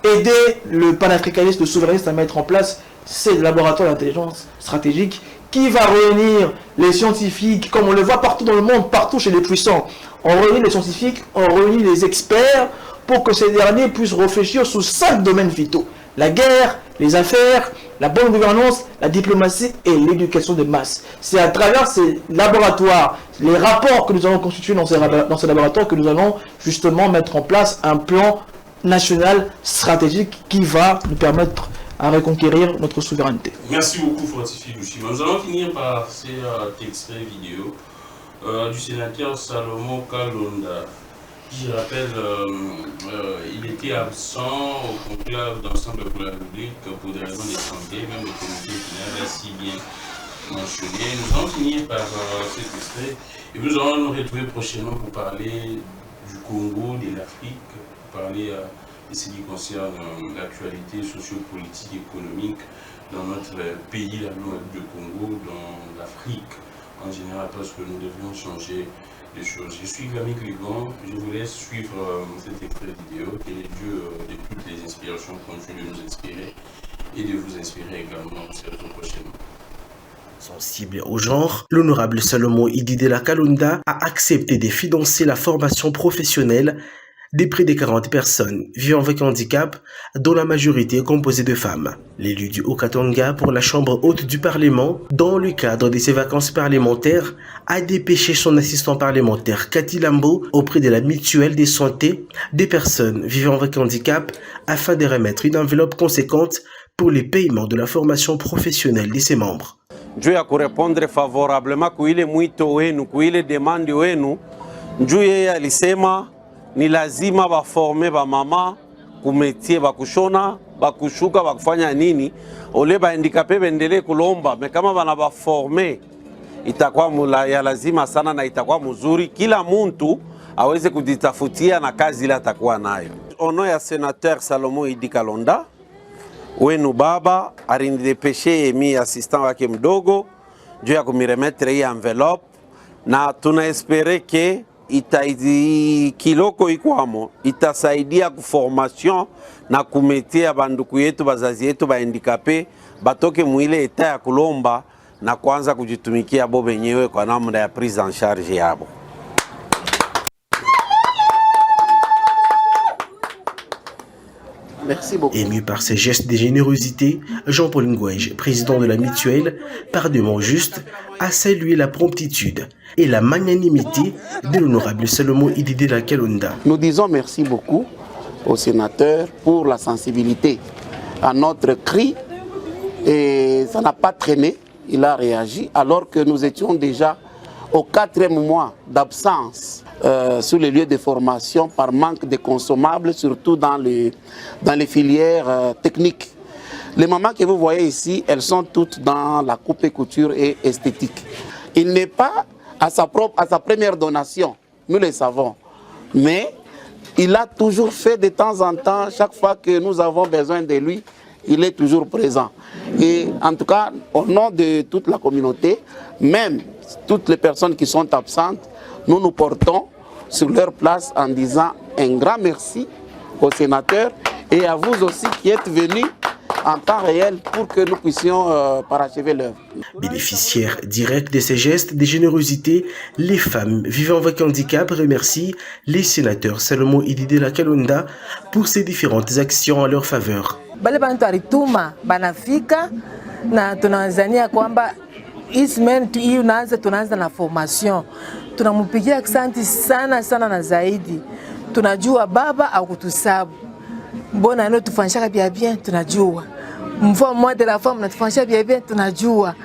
Aidez le panafricanisme, le souverainiste à mettre en place ces laboratoires d'intelligence stratégique qui va réunir les scientifiques, comme on le voit partout dans le monde, partout chez les puissants. On réunit les scientifiques, on réunit les experts pour que ces derniers puissent réfléchir sur 5 domaines vitaux. La guerre, les affaires, la bonne gouvernance, la diplomatie et l'éducation de masse. C'est à travers ces laboratoires, les rapports que nous allons constituer dans ces laboratoires que nous allons justement mettre en place un plan national stratégique qui va nous permettre à reconquérir notre souveraineté. Merci beaucoup Fortifi Lushima. Nous allons finir par cet extrait vidéo du sénateur Salomon Kalonda. Je rappelle, il était absent au conclave d'ensemble pour la République pour des raisons de santé, même le comité final l'a si bien mentionné. Nous allons finir par cet extrait et nous allons nous retrouver prochainement pour parler du Congo, de l'Afrique, pour parler de ce qui concerne l'actualité sociopolitique et économique dans notre pays, la du Congo, dans l'Afrique en général, parce que nous devions changer les choses. Je suis Gami Clégon, je vous laisse suivre cet extrait vidéo. Que les dieux de toutes les inspirations continuent de nous inspirer et de vous inspirer également. On se retrouve prochainement. Sensible au genre, l'honorable Salomon Ididela Kalonda a accepté de financer la formation professionnelle des près de 40 personnes vivant avec handicap, dont la majorité est composée de femmes. L'élu du Haut-Katanga pour la Chambre haute du Parlement, dans le cadre de ses vacances parlementaires, a dépêché son assistant parlementaire Cathy Lambo auprès de la mutuelle de santé des personnes vivant avec handicap afin de remettre une enveloppe conséquente pour les paiements de la formation professionnelle de ses membres. Juu ya kurepondre favorablement kuile mwito wenu, kuile demande wenu, juu yeye alisema ni lazima baforme ba mama kumetie bakushona, bakushuka, bakufanya nini, ole ba handicapé bendele kulomba, me kama bana baforme itakuwa ya lazima sana na itakuwa mzuri, kila muntu aweze kujitafutia na kazi ile atakuwa nayo. Ono ya Senateur Salomon Idi Kalonda wenu baba arinidepeshe mi assistant wake mdogo juu ya kumiremetre hii envelope, na tunaespere ke kiloko ikwamo itasaidia kuformation na kumetia banduku yetu bazazi yetu bahandikape batoke mwile eta ya kulomba na kuanza kujitumikia bo benyewe kwa namna ya prise en charge yabo. Merci beaucoup. Ému par ces gestes de générosité, Jean-Paul Ngouège, président de la mutuelle, par des mots justes, a salué la promptitude et la magnanimité de l'honorable Salomon Ididela Kalonda. Nous disons merci beaucoup au sénateur pour la sensibilité à notre cri, et ça n'a pas traîné, il a réagi alors que nous étions déjà au 4e mois d'absence sur les lieux de formation par manque de consommables, surtout dans les filières techniques. Les mamans que vous voyez ici, elles sont toutes dans la coupe et couture et esthétique. Il n'est pas à sa première donation, nous le savons, mais il a toujours fait de temps en temps, chaque fois que nous avons besoin de lui, il est toujours présent. Et en tout cas, au nom de toute la communauté, même toutes les personnes qui sont absentes, nous nous portons sur leur place en disant un grand merci aux sénateurs et à vous aussi qui êtes venus en temps réel pour que nous puissions parachever l'œuvre. Bénéficiaires directs de ces gestes de générosité, les femmes vivant avec handicap remercient les sénateurs Salomon Ididela Kalonda pour ces différentes actions en leur faveur. Bale bantu alituma banafika na tunazania kwamba ismen hii tunaanza na formation. Tunampigia asante sana sana na zaidi. Tunajua baba akutusabu. Mbona leo tufanyisha bien tunajua. Mvua moja de la femme natufanyisha bien tunajua.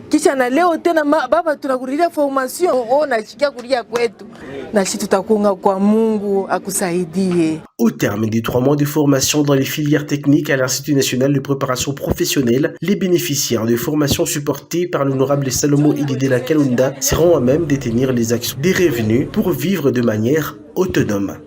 Kisha na leo tena baba tunakurudia formation. Nachikia kulia kwetu. Na sisi tutakunga kwa Mungu akusaidie. Au terme des 3 mois de formation dans les filières techniques à l'Institut national de préparation professionnelle, les bénéficiaires de formation supportées par l'honorable Salomon Ididela Kalonda seront à même de tenir les actions des revenus pour vivre de manière autonome.